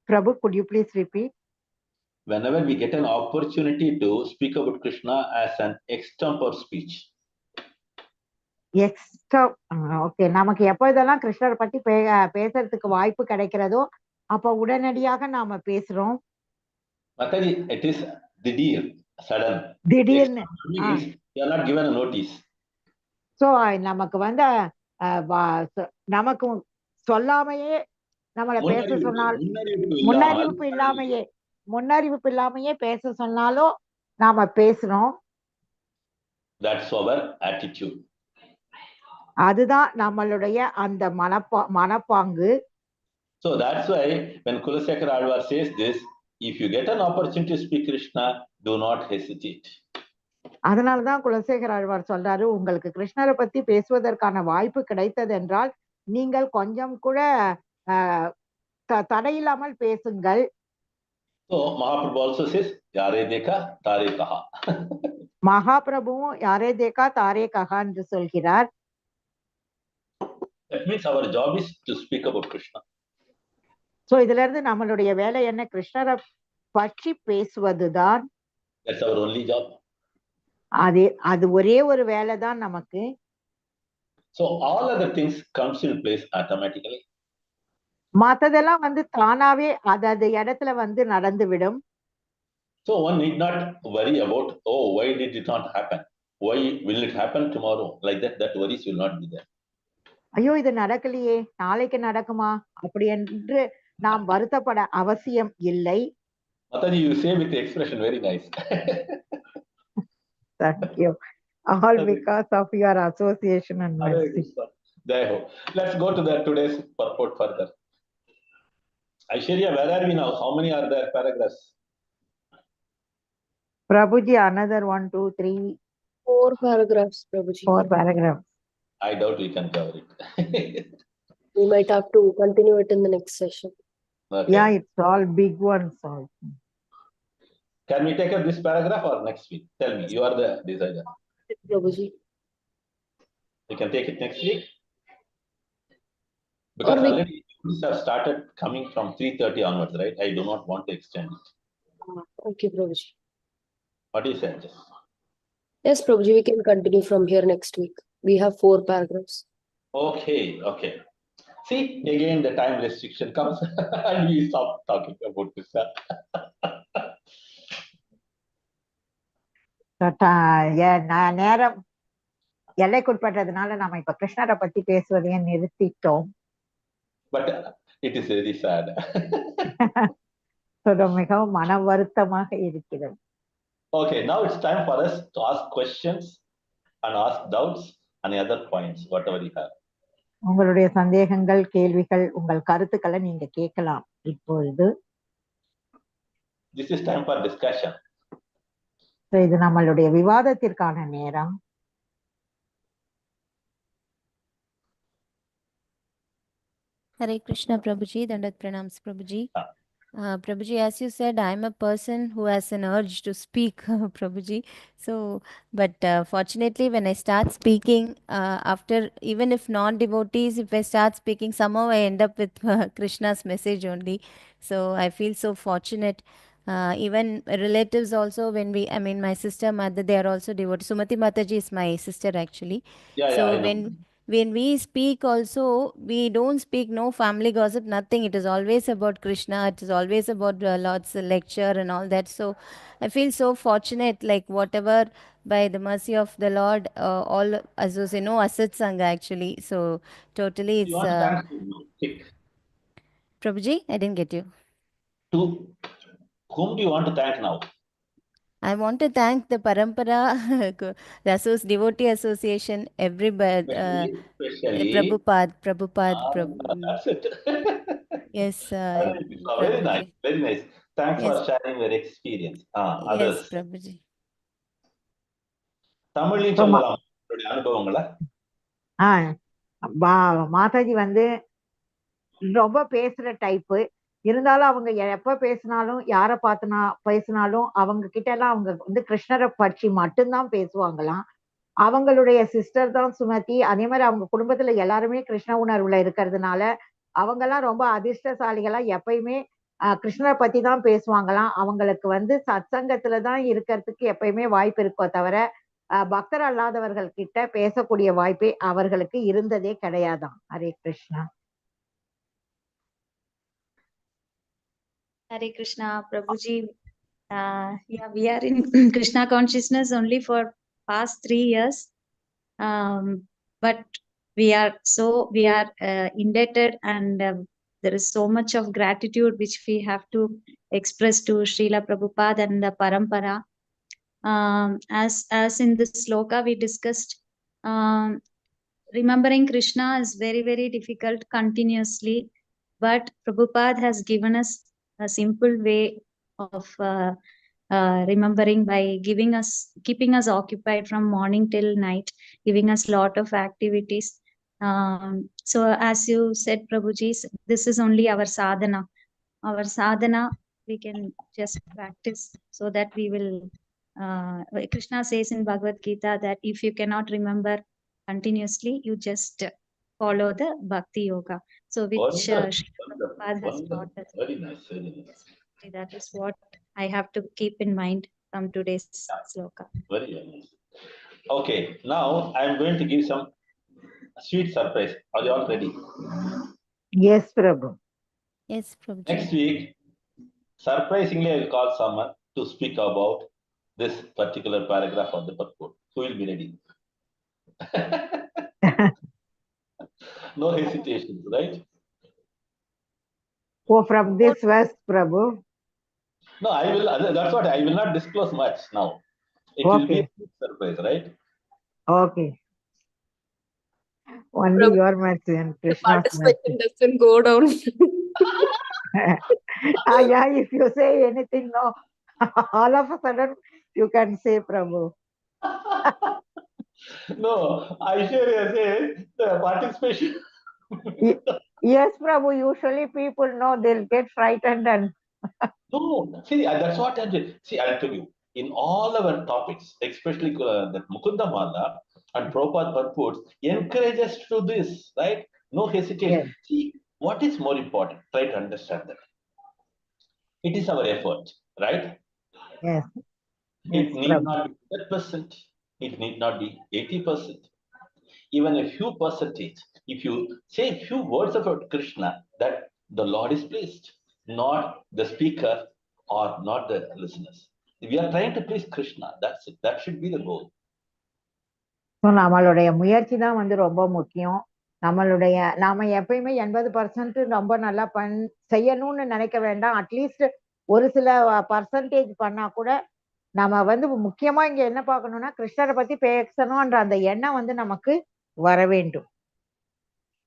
Speaker 2: Prabhu, could you please repeat?
Speaker 1: Whenever we get an opportunity to speak about Krishna as an extempore speech.
Speaker 2: Okay, நமக்கு எப்போ இதெல்லாம் கிருஷ்ணரை பத்தி பேசுறதுக்கு வாய்ப்பு கிடைக்கிறதோ அப்ப உடனடியாக நாம பேசுறோம்.
Speaker 1: Mataji, it is திடீர், sudden.
Speaker 2: திடீர்னு.
Speaker 1: You are not given a notice.
Speaker 2: So நமக்கு நமக்கு சொல்லாமையே நம்மளை பேச சொன்னால், முன்னறிவிப்பு இல்லாமையே பேச சொன்னாலும் நாம பேசுறோம்.
Speaker 1: That's our attitude.
Speaker 2: அதுதான் நம்மளுடைய அந்த மனப்பாங்கு.
Speaker 1: So that's why when Kulasekara Alvar says this, if you get an opportunity to speak Krishna, do not hesitate.
Speaker 2: அதனாலதான் குலசேகர ஆழ்வார் சொல்றாரு, உங்களுக்கு கிருஷ்ணரை பத்தி பேசுவதற்கான வாய்ப்பு கிடைத்தது என்றால் நீங்கள் கொஞ்சம் கூட தடையில்லாமல் பேசுங்கள்.
Speaker 1: So Mahaprabhu also says, யாரே தேகா தாரே கஹா.
Speaker 2: மகாபிரபுவும் யாரே தேகா தாரே கஹா என்று சொல்கிறார்.
Speaker 1: That means our job is to speak about Krishna.
Speaker 2: So இதுல இருந்து நம்மளுடைய வேலை என்ன? கிருஷ்ணரை பற்றி பேசுவதுதான்.
Speaker 1: That's our only job.
Speaker 2: அது ஒரே ஒரு வேலை தான் நமக்கு.
Speaker 1: So all other things comes in place automatically.
Speaker 2: மத்ததெல்லாம் தானாவே அது இடத்துல நடந்துவிடும்.
Speaker 1: So one need not worry about, oh, why did it not happen? Why will it happen tomorrow? Like that worries will not be there.
Speaker 2: ஐயோ இது நடக்கலையே, நாளைக்கு நடக்குமா அப்படி என்று நாம் வருத்தப்பட அவசியம் இல்லை.
Speaker 1: Mataji, you say with the expression very nice.
Speaker 2: Thank you. All because of your association and mercy.
Speaker 1: Let's go to today's purport further. Aishwarya, where are we now? How many are there paragraphs?
Speaker 2: Prabhuji, another 1, 2, 3.
Speaker 3: 4 paragraphs, Prabhuji.
Speaker 2: 4 paragraphs.
Speaker 1: I doubt we can cover it.
Speaker 3: We might have to continue it in the next session.
Speaker 1: Okay.
Speaker 2: Yeah, it's all big ones also.
Speaker 1: Can we take up this paragraph or next week? Tell me. You are the decider.
Speaker 3: Prabhuji.
Speaker 1: You can take it next week. Because
Speaker 3: Or we-
Speaker 1: already students have started coming from 3:30 onwards, right? I do not want to extend it.
Speaker 3: Okay, Prabhuji.
Speaker 1: What do you say?
Speaker 3: Yes, Prabhuji, we can continue from here next week. We have 4 paragraphs.
Speaker 1: Okay, okay. See, again the time restriction comes and we stop talking about this.
Speaker 2: நேரம் எல்லைக்குட்பட்டதுனால நாம இப்ப கிருஷ்ணரை பத்தி பேசுவதையே நிறுத்திட்டோம்.
Speaker 1: But it is very sad.
Speaker 2: மிகவும் மன வருத்தமாக இருக்கிறது.
Speaker 1: Okay, now it's time for us to ask questions and ask doubts and other points, whatever you have.
Speaker 2: உங்களுடைய சந்தேகங்கள், கேள்விகள், உங்கள் கருத்துக்களை நீங்க கேட்கலாம் இப்பொழுது.
Speaker 1: This is time for discussion.
Speaker 2: இது நம்மளுடைய விவாதத்திற்கான நேரம்.
Speaker 7: Hare Krishna, Prabhuji. Dandat pranams, Prabhuji. Prabhuji, as you said, I'm a person who has an urge to speak, Prabhuji. So, but fortunately, when I start speaking, after, even if non-devotees, if I start speaking, somehow I end up with Krishna's message only. So I feel so fortunate. Even relatives also, when I mean, my sister, mother, they are also devotees. Sumati Mataji is my sister, actually.
Speaker 1: Yeah,
Speaker 7: So
Speaker 1: I know.
Speaker 7: when we speak also, we don't speak no family gossip, nothing. It is always about Krishna. It is always about Lord's lecture and all that. So I feel so fortunate, like whatever, by the mercy of the Lord, all associate, no Asat Sangha actually. So totally
Speaker 1: You
Speaker 7: it's...
Speaker 1: want to thank whom?
Speaker 7: Prabhuji, I didn't get you.
Speaker 1: To whom do you want to thank now?
Speaker 7: I want to thank the Parampara, the Devotee Association, everybody,
Speaker 1: Especially,
Speaker 7: Prabhupada.
Speaker 1: that's it.
Speaker 7: Yes,
Speaker 1: Very nice, very nice. Thanks for sharing your experience. Others.
Speaker 7: Yes, Prabhuji.
Speaker 1: தமிழ்லையும் சொல்லலாம் உங்களுடைய அனுபவங்களை.
Speaker 2: மாதாஜி வந்து ரொம்ப பேசுற type. இருந்தாலும் அவங்க எப்ப பேசினாலும், யார பேசினாலும் அவங்க கிட்ட எல்லாம் அவங்க வந்து கிருஷ்ணரை பற்றி மட்டும்தான் பேசுவாங்களாம். அவங்களுடைய சிஸ்டர் தான் சுமதி. அதே மாதிரி அவங்க குடும்பத்துல எல்லாருமே கிருஷ்ண உணர்வுல இருக்கிறதுனால அவங்க எல்லாம் ரொம்ப அதிர்ஷ்டசாலிகளா எப்பயுமே கிருஷ்ணரை பத்தி தான் பேசுவாங்களாம். அவங்களுக்கு வந்து சத்சங்கத்துலதான் இருக்கிறதுக்கு எப்பயுமே வாய்ப்பு இருக்கோ தவிர பக்தர் அல்லாதவர்கள் கிட்ட பேசக்கூடிய வாய்ப்பே அவர்களுக்கு இருந்ததே கிடையாதாம். Hare Krishna.
Speaker 6: Hare Krishna, Prabhuji. Yeah, we are in Krishna consciousness only for past 3 years. But we are indebted, and there is so much of gratitude which we have to express to Srila Prabhupada and the Parampara. As in this sloka we discussed, remembering Krishna is very, very difficult continuously, but Prabhupada has given us a simple way of remembering by keeping us occupied from morning till night, giving us lot of activities. So as you said, Prabhuji, this is only our sadhana. Our sadhana we can just practice so that we will Krishna says in Bhagavad Gita that if you cannot remember continuously, you just follow the bhakti yoga. So which Prabhupada has taught us.
Speaker 1: Very nice, very nice.
Speaker 6: That is what I have to keep in mind from today's sloka.
Speaker 1: Very nice. Okay, now I am going to give some sweet surprise. Are you all ready?
Speaker 2: Yes, Prabhu.
Speaker 7: Yes, Prabhu.
Speaker 1: Next week, surprisingly, I will call someone to speak about this particular paragraph of the purport. Who will be ready? No hesitation, right?
Speaker 2: Oh, from this verse, Prabhu.
Speaker 1: No, I will. That's what I will not disclose much now. It will be a surprise, right?
Speaker 2: Okay. Only your mercy and Krishna's mercy.
Speaker 3: Doesn't go down.
Speaker 2: Yeah, if you say anything, no, all of a sudden you can say, Prabhu.
Speaker 1: No, I share the participation.
Speaker 2: Yes, Prabhu. Usually people know they'll get frightened and
Speaker 1: No, see, that's what I did. See, I'll tell you, in all our topics, especially the Mukundamala and Prabhupada purports, encourage us to do this, right? No hesitation.
Speaker 2: Yes.
Speaker 1: See, what is more important? Try to understand that. It is our effort, right?
Speaker 2: yes.
Speaker 1: It
Speaker 2: Yes,
Speaker 1: need
Speaker 2: Prabhu.
Speaker 1: not be 100%. It need not be 80%. Even a few percentage. If you say a few words about Krishna, that the Lord is pleased, not the speaker or not the listeners. We are trying to please Krishna. That's it. That should be the goal.
Speaker 2: So நம்மளுடைய முயற்சி தான் வந்து ரொம்ப முக்கியம். நாம எப்பயுமே 80% ரொம்ப நல்லா செய்யணும்னு நினைக்க வேண்டாம். அட்லீஸ்ட் ஒரு சில பர்சன்டேஜ் பண்ணா கூட நம்ம வந்து முக்கியமா இங்க என்ன பார்க்கணும்னா கிருஷ்ணரை பத்தி பேசணும்ன்ற அந்த எண்ணம் வந்து நமக்கு வர வேண்டும்.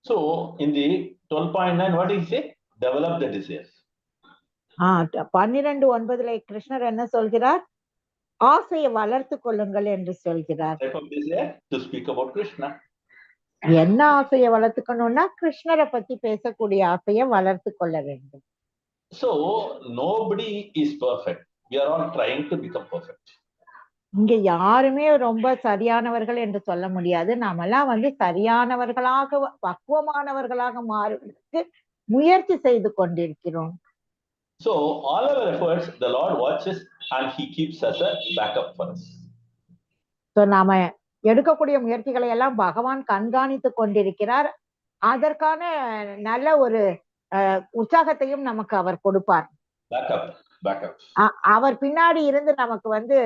Speaker 1: So in the 12.9, what do you say? Develop the desire.
Speaker 2: 12:9 கிருஷ்ணர் என்ன சொல்கிறார்? ஆசையை வளர்த்து கொள்ளுங்கள் என்று சொல்கிறார்.
Speaker 1: To speak about Krishna.
Speaker 2: என்ன ஆசையை வளர்த்துக்கணும்னா கிருஷ்ணரை பத்தி பேசக்கூடிய ஆசையை வளர்த்து கொள்ள வேண்டும்.
Speaker 1: So nobody is perfect. We are all trying to become perfect.
Speaker 2: இங்க யாருமே ரொம்ப சரியானவர்கள் என்று சொல்ல முடியாது. நாமெல்லாம் வந்து சரியானவர்களாக பக்குவமானவர்களாக மாறுவதற்கு முயற்சி செய்து கொண்டிருக்கிறோம்.
Speaker 1: So all our efforts, the Lord watches and He keeps as a backup for us.
Speaker 2: So நாம எடுக்கக்கூடிய முயற்சிகளை எல்லாம் பகவான் கண்காணித்து கொண்டிருக்கிறார். அதற்கான நல்ல ஒரு உற்சாகத்தையும் நமக்கு அவர் கொடுப்பார்.
Speaker 1: Backup.
Speaker 2: அவர் பின்னாடி இருந்து நமக்கு வந்து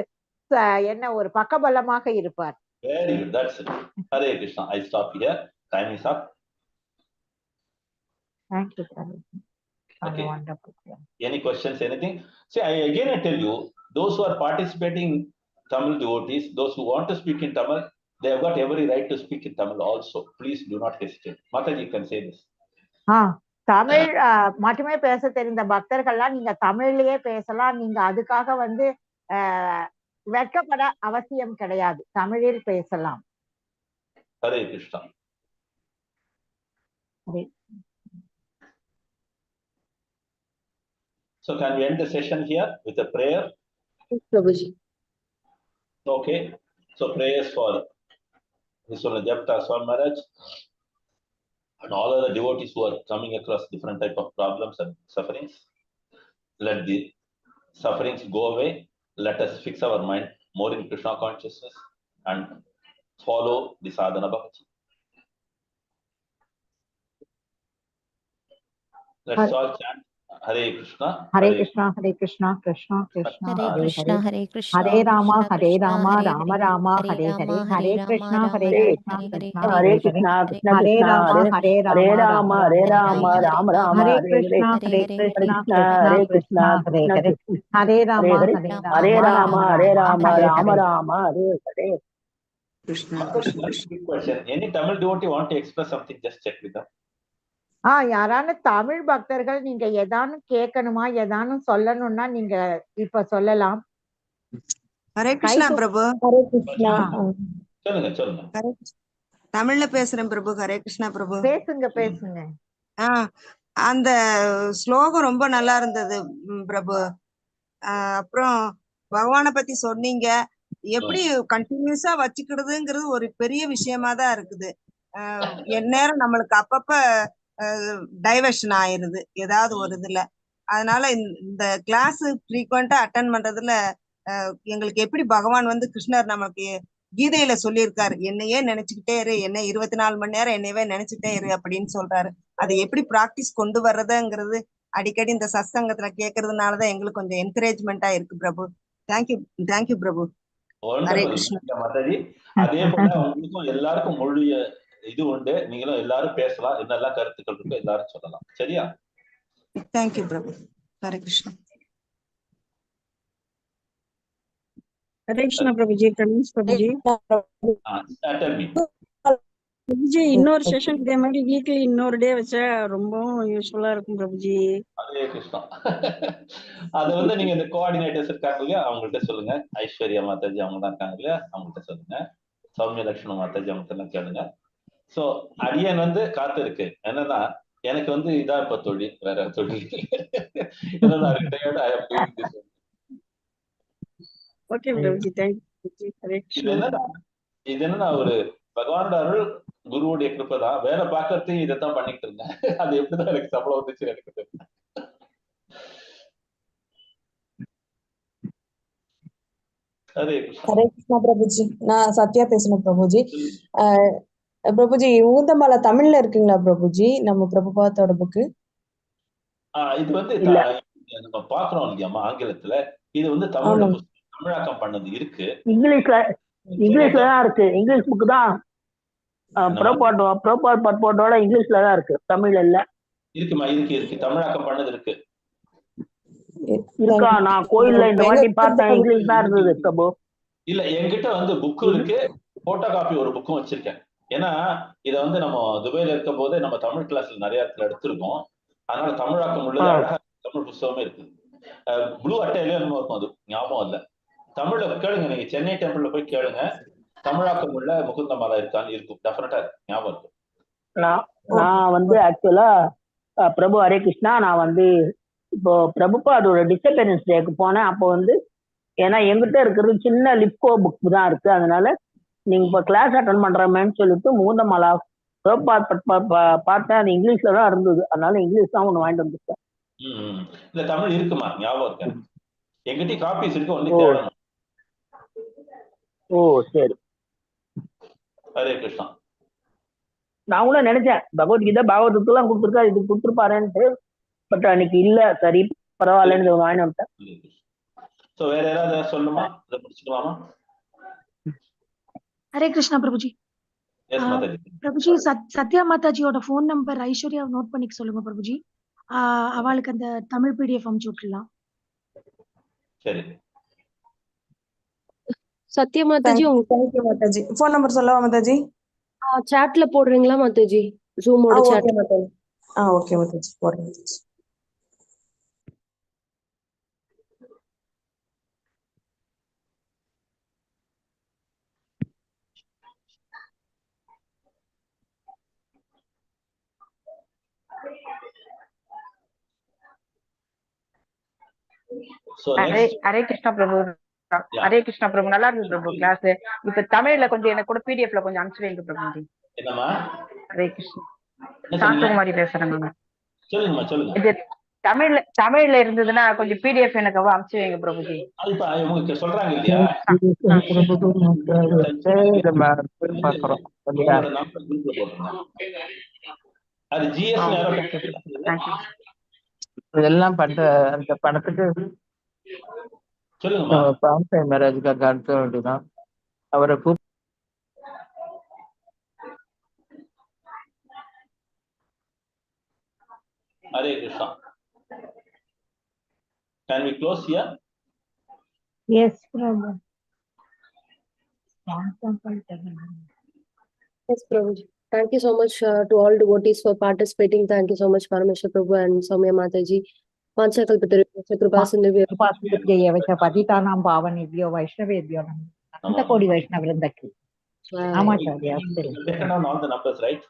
Speaker 2: என்ன ஒரு பக்கபலமாக இருப்பார்.
Speaker 1: Very good. That's it. Hare Krishna. I stop here. Time is up.
Speaker 2: Thank you, sir.
Speaker 1: Okay.
Speaker 2: Wonderful.
Speaker 1: Any questions? Anything? See, I tell you, those who are participating Tamil devotees, those who want to speak in Tamil, they have got every right to speak in Tamil also. Please do not hesitate. Mataji, you can say this.
Speaker 2: Tamil மட்டுமே பேச தெரிந்த பக்தர்கள்லாம் நீங்க தமிழ்லயே பேசலாம். நீங்க அதுக்காக வந்து வெட்கப்பட அவசியம் கிடையாது. தமிழில் பேசலாம்.
Speaker 1: Hare Krishna. So can we end the session here with a prayer?
Speaker 3: Prabhuji.
Speaker 1: Okay. So prayers for Vishwanath Japta Swami Maharaj and all other devotees who are coming across different type of problems and sufferings. Let the sufferings go away. Let us fix our mind more in Krishna consciousness and follow the sadhana bhakti. Let's all chant Hare Krishna.
Speaker 2: Hare Krishna, Hare Krishna, Krishna Krishna,
Speaker 7: Hare Krishna, Hare Krishna,
Speaker 2: Hare Rama,
Speaker 7: Krishna
Speaker 2: Hare
Speaker 7: Krishna,
Speaker 2: Rama,
Speaker 7: Hare
Speaker 2: Rama
Speaker 7: Hare,
Speaker 2: Rama,
Speaker 7: Hare
Speaker 2: Hare
Speaker 7: Rama,
Speaker 2: Hare, Hare
Speaker 7: Hare
Speaker 2: Krishna,
Speaker 7: Rama,
Speaker 2: Hare
Speaker 7: Rama
Speaker 2: Krishna,
Speaker 7: Rama, Hare
Speaker 2: Krishna
Speaker 7: Hare,
Speaker 14: Hare
Speaker 2: Hare
Speaker 14: Krishna,
Speaker 2: Hare,
Speaker 14: Krishna
Speaker 2: Hare
Speaker 14: Krishna,
Speaker 2: Rama, Hare
Speaker 14: Hare
Speaker 2: Rama,
Speaker 14: Rama,
Speaker 2: Rama
Speaker 14: Hare
Speaker 2: Rama,
Speaker 14: Rama,
Speaker 2: Hare
Speaker 14: Rama Rama,
Speaker 2: Hare
Speaker 14: Hare
Speaker 2: Krishna,
Speaker 14: Hare,
Speaker 2: Hare
Speaker 14: Hare
Speaker 2: Krishna,
Speaker 14: Krishna,
Speaker 2: Krishna
Speaker 14: Hare
Speaker 2: Krishna,
Speaker 14: Krishna,
Speaker 2: Hare
Speaker 14: Krishna
Speaker 2: Hare,
Speaker 14: Krishna,
Speaker 2: Hare Rama,
Speaker 14: Hare
Speaker 2: Hare
Speaker 14: Hare,
Speaker 2: Rama,
Speaker 14: Hare Rama,
Speaker 2: Rama
Speaker 14: Hare
Speaker 2: Rama,
Speaker 14: Rama,
Speaker 2: Hare
Speaker 14: Rama
Speaker 2: Hare.
Speaker 14: Rama, Hare Hare.
Speaker 10: Krishna,
Speaker 1: One
Speaker 10: Krishna, Krishna.
Speaker 1: quick question. Any Tamil devotee want to express something? Just check with them.
Speaker 2: யாரான Tamil பக்தர்கள் நீங்க ஏதானும் கேட்கணுமா, ஏதானும் சொல்லணும்னா நீங்க இப்ப சொல்லலாம்.
Speaker 10: ஹரே கிருஷ்ணா பிரபு.
Speaker 3: ஹரே கிருஷ்ணா.
Speaker 1: சொல்லுங்க.
Speaker 10: தமிழ்ல பேசுறேன் பிரபு. ஹரே கிருஷ்ணா பிரபு.
Speaker 2: பேசுங்க.
Speaker 10: அந்த ஸ்லோகம் ரொம்ப நல்லா இருந்தது பிரபு. அப்புறம் பகவானை பத்தி சொன்னீங்க. எப்படி கண்டினியூஸா வச்சுக்கிறதுங்கிறது ஒரு பெரிய விஷயமா தான் இருக்குது. எந்நேரம் நம்மளுக்கு அப்பப்ப டைவர்ஷன் ஆயிருது ஏதாவது ஒரு இதுல. அதனால இந்த கிளாஸ் ஃப்ரீக்வெண்டா அட்டன் பண்றதுல எங்களுக்கு எப்படி பகவான் வந்து கிருஷ்ணர் நமக்கு கீதையில சொல்லியிருக்காரு, என்னையே நினைச்சுக்கிட்டே இரு, என்ன 24 மணி நேரம் என்னையவே நினைச்சுட்டே இரு அப்படின்னு சொல்றாரு. அதை எப்படி பிராக்டிஸ் கொண்டு வர்றதுங்கிறது அடிக்கடி இந்த சத்சங்கத்துல கேட்கறதுனாலதான் எங்களுக்கு கொஞ்சம் என்கரேஜ்மெண்டா இருக்கு பிரபு. தேங்க்யூ பிரபு. ஹரே கிருஷ்ணா.
Speaker 1: அதே போல உங்களுக்கும் எல்லாருக்கும் முழு இது உண்டு. நீங்களும் எல்லாரும் பேசலாம். என்னெல்லாம் கருத்துக்கள் இருக்கோ எல்லாரும் சொல்லலாம். சரியா?
Speaker 10: தேங்க்யூ பிரபு. ஹரே கிருஷ்ணா.
Speaker 17: ஹரே கிருஷ்ணா பிரபுஜி. கணேஷ் பிரபுஜி. பிரபுஜி இன்னொரு செஷன் இதே மாதிரி வீக்லி இன்னொரு டே வச்சா ரொம்பவும் யூஸ்ஃபுல்லா இருக்கும் பிரபுஜி.
Speaker 1: ஹரே கிருஷ்ணா. அது வந்து நீங்க இந்த கோஆர்டினேட்டர்ஸ் இருக்காங்க இல்லையா, அவங்கள்ட்ட சொல்லுங்க. ஐஸ்வர்யா மாதாஜி அவங்க தான் இருக்காங்க இல்லையா, அவங்கள்ட்ட சொல்லுங்க. சௌமிய லட்சுமண மாதாஜி அவங்கள்ட்ட எல்லாம் கேளுங்க. சோ அடியன் வந்து காத்து இருக்கு. என்னன்னா எனக்கு வந்து இதான் இப்ப தொழில், வேற தொழில். ஏன்னா நான் retired, I am doing this.
Speaker 17: Okay Prabhuji, thank you. Hare
Speaker 1: இது
Speaker 17: கிருஷ்ணா.
Speaker 1: என்னன்னா இது என்னன்னா ஒரு பகவானோட அருள், குருவுடைய கிருப்பை தான். வேலை பார்க்கறதையும் இதைத்தான் பண்ணிட்டு இருந்தேன். அது எப்படிதான் எனக்கு சம்பளம் வந்துச்சு எனக்கு தெரியல. ஹரே கிருஷ்ணா.
Speaker 18: ஹரே கிருஷ்ணா பிரபுஜி. நான் சத்யா பேசணும் பிரபுஜி. பிரபுஜி, முகுந்தமாலா தமிழ்ல இருக்குங்களா பிரபுஜி? நம்ம பிரபுபாதோட புக்கு
Speaker 1: இது வந்து நம்ம பாக்குறோம் இல்லையாமா ஆங்கிலத்துல, இது வந்து தமிழாக்கம் பண்ணது இருக்கு.
Speaker 14: இங்கிலீஷ்ல தான் இருக்கு. இங்கிலீஷ் புக்கு தான் ப்ரோபாட் இங்கிலீஷ்ல தான் இருக்கு, தமிழ்ல இல்ல.
Speaker 1: இருக்குமா? இருக்கு தமிழாக்கம் பண்ணது இருக்கு.
Speaker 14: இருக்கா? நான் கோயில்ல இந்த வாட்டி பார்த்தேன், இங்கிலீஷ் தான் இருந்தது பிரபு.
Speaker 1: இல்ல, என்கிட்ட வந்து புக்கு இருக்கு, போட்டோ காப்பி ஒரு புக்கும் வச்சிருக்கேன். ஏன்னா இத வந்து நம்ம துபாயில இருக்கும் போதே நம்ம தமிழ் கிளாஸ்ல நிறைய இடத்துல எடுத்திருக்கோம். அதனால தமிழாக்கம் உள்ளது, அழகா தமிழ் புத்தகமே இருக்கு. ப்ளூ அட்டையிலே என்னமோ இருக்கும், அது ஞாபகம் இல்ல. தமிழ்ல கேளுங்க, நீங்க சென்னை டெம்பிள்ல போய் கேளுங்க, தமிழாக்கம் உள்ள முகுந்தமாலா இருக்கான்னு இருக்கும், டெஃபினட்டா ஞாபகம் இருக்கு.
Speaker 14: நான் வந்து ஆக்சுவலா பிரபு ஹரே கிருஷ்ணா, நான் வந்து இப்போ பிரபுபாதோட டிசப்பரன்ஸ் டேக்கு போனேன். அப்போ வந்து ஏன்னா எங்கிட்ட இருக்கிறது சின்ன லிப்கோ புக் தான் இருக்கு. அதனால நீங்க இப்போ கிளாஸ் அட்டன் பண்றமேன்னு சொல்லிட்டு முகுந்தமாலா பிரபுபாத் பார்த்தேன். அது இங்கிலீஷ்ல தான் இருந்தது, அதனால இங்கிலீஷ் தான் ஒண்ணு வாங்கிட்டு வந்துட்டேன்.
Speaker 1: இல்ல தமிழ் இருக்குமா? ஞாபகம் இருக்கு, எங்கிட்ட காப்பீஸ் இருக்கு, ஒன்லி தேடணும்.
Speaker 14: ஓ சரி.
Speaker 1: ஹரே கிருஷ்ணா.
Speaker 14: நான் கூட நினைச்சேன் பகவத்கீதை பாகவதத்துலாம் கொடுத்துருக்கா, இது கொடுத்துருப்பாருன்ட்டு. பட் அன்னைக்கு இல்ல, சரி பரவாயில்லன்னு வாங்கி வந்துட்டேன்.
Speaker 1: சோ வேற ஏதாவது சொல்லணுமா? இதை முடிச்சுக்கலாமா?
Speaker 11: ஹரே கிருஷ்ணா பிரபுஜி. பிரபுஜி, சத்யா மாதாஜியோட போன் நம்பர் ஐஸ்வர்யா நோட் பண்ணிக்க சொல்லுங்க பிரபுஜி. அவளுக்கு அந்த தமிழ் பிடிஎஃப் அனுப்பிச்சு விட்டுலாம்.
Speaker 1: சரி.
Speaker 3: Sathya Mataji,
Speaker 18: thank you Mataji. Phone number சொல்லவா மாதாஜி?
Speaker 3: சாட்ல போடுறீங்களா மாதாஜி? ஜூமோட சாட்.
Speaker 18: ஓகே மாதாஜி, போடுறேன் மாதாஜி.
Speaker 19: ஹரே கிருஷ்ணா பிரபு. ஹரே கிருஷ்ணா பிரபு, நல்லா இருக்கு பிரபு கிளாஸ். இப்ப தமிழ்ல கொஞ்சம் எனக்கு கூட பிடிஎஃப்ல கொஞ்சம் அனுப்பிச்சு வைங்க பிரபுஜி.
Speaker 1: என்னமா?
Speaker 19: ஹரே கிருஷ்ணா. சாந்தகுமாரி பேசுறேங்க.
Speaker 1: சொல்லுங்கம்மா, சொல்லுங்க.
Speaker 19: இது தமிழ்ல இருந்ததுன்னா கொஞ்சம் பிடிஎஃப் எனக்கு அனுப்பிச்சு வைங்க பிரபுஜி.
Speaker 1: உங்களுக்கு சொல்றாங்க இல்லையா, அது ஜிஎஸ்
Speaker 20: இதெல்லாம் பண்ற அந்த பணத்துக்கு
Speaker 1: சொல்லுங்க.
Speaker 20: மேரேஜுக்காக அனுப்ப வேண்டியதான். அவரை
Speaker 1: Hare Krishna. Can we close here?
Speaker 2: Yes, Prabhu.
Speaker 3: Yes, Prabhuji. Thank you so much to all devotees for participating. Thank you so much, Parameshvara Prabhu and Soumya Mataji.
Speaker 2: पतितानां पावनेभ्यो वैष्णवेभ्यो नमः कोटि वैष्णववृन्द की आचार्य
Speaker 1: all the numbers, right?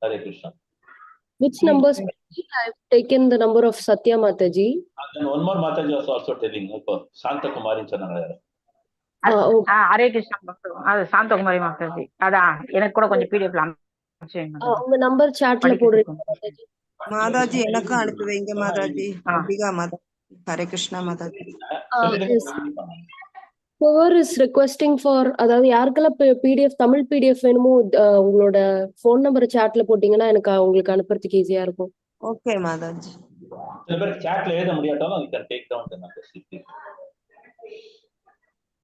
Speaker 1: Hare Krishna.
Speaker 3: Which numbers? I've taken the number of Satya Mataji.
Speaker 1: And then one more Mataji was also telling, Santa Kumari சொன்னாங்க.
Speaker 19: ஹரே கிருஷ்ணா. அது சாந்தகுமாரி மாதாஜி. அதான் எனக்கு கூட கொஞ்சம் பிடிஎஃப்ல அனுப்பிச்சு வைங்க.
Speaker 3: உங்க நம்பர் சாட்ல போடுறீங்க மாதாஜி.
Speaker 10: மாதாஜி எனக்கும் அனுப்பி வைங்க Mataji. Ambika Mataji. Hare Krishna Mataji.
Speaker 3: Whoever is requesting for, அதாவது யாருக்கெல்லாம் பிடிஎஃப் தமிழ் பிடிஎஃப் வேணுமோ உங்களோட போன் நம்பர் சாட்ல போட்டீங்கன்னா எனக்கு உங்களுக்கு அனுப்புறதுக்கு ஈஸியா இருக்கும்.
Speaker 10: ஓகே மாதாஜி.
Speaker 1: சில பேர் சாட்ல எழுத முடியாட்டாலும் you can take down the numbers.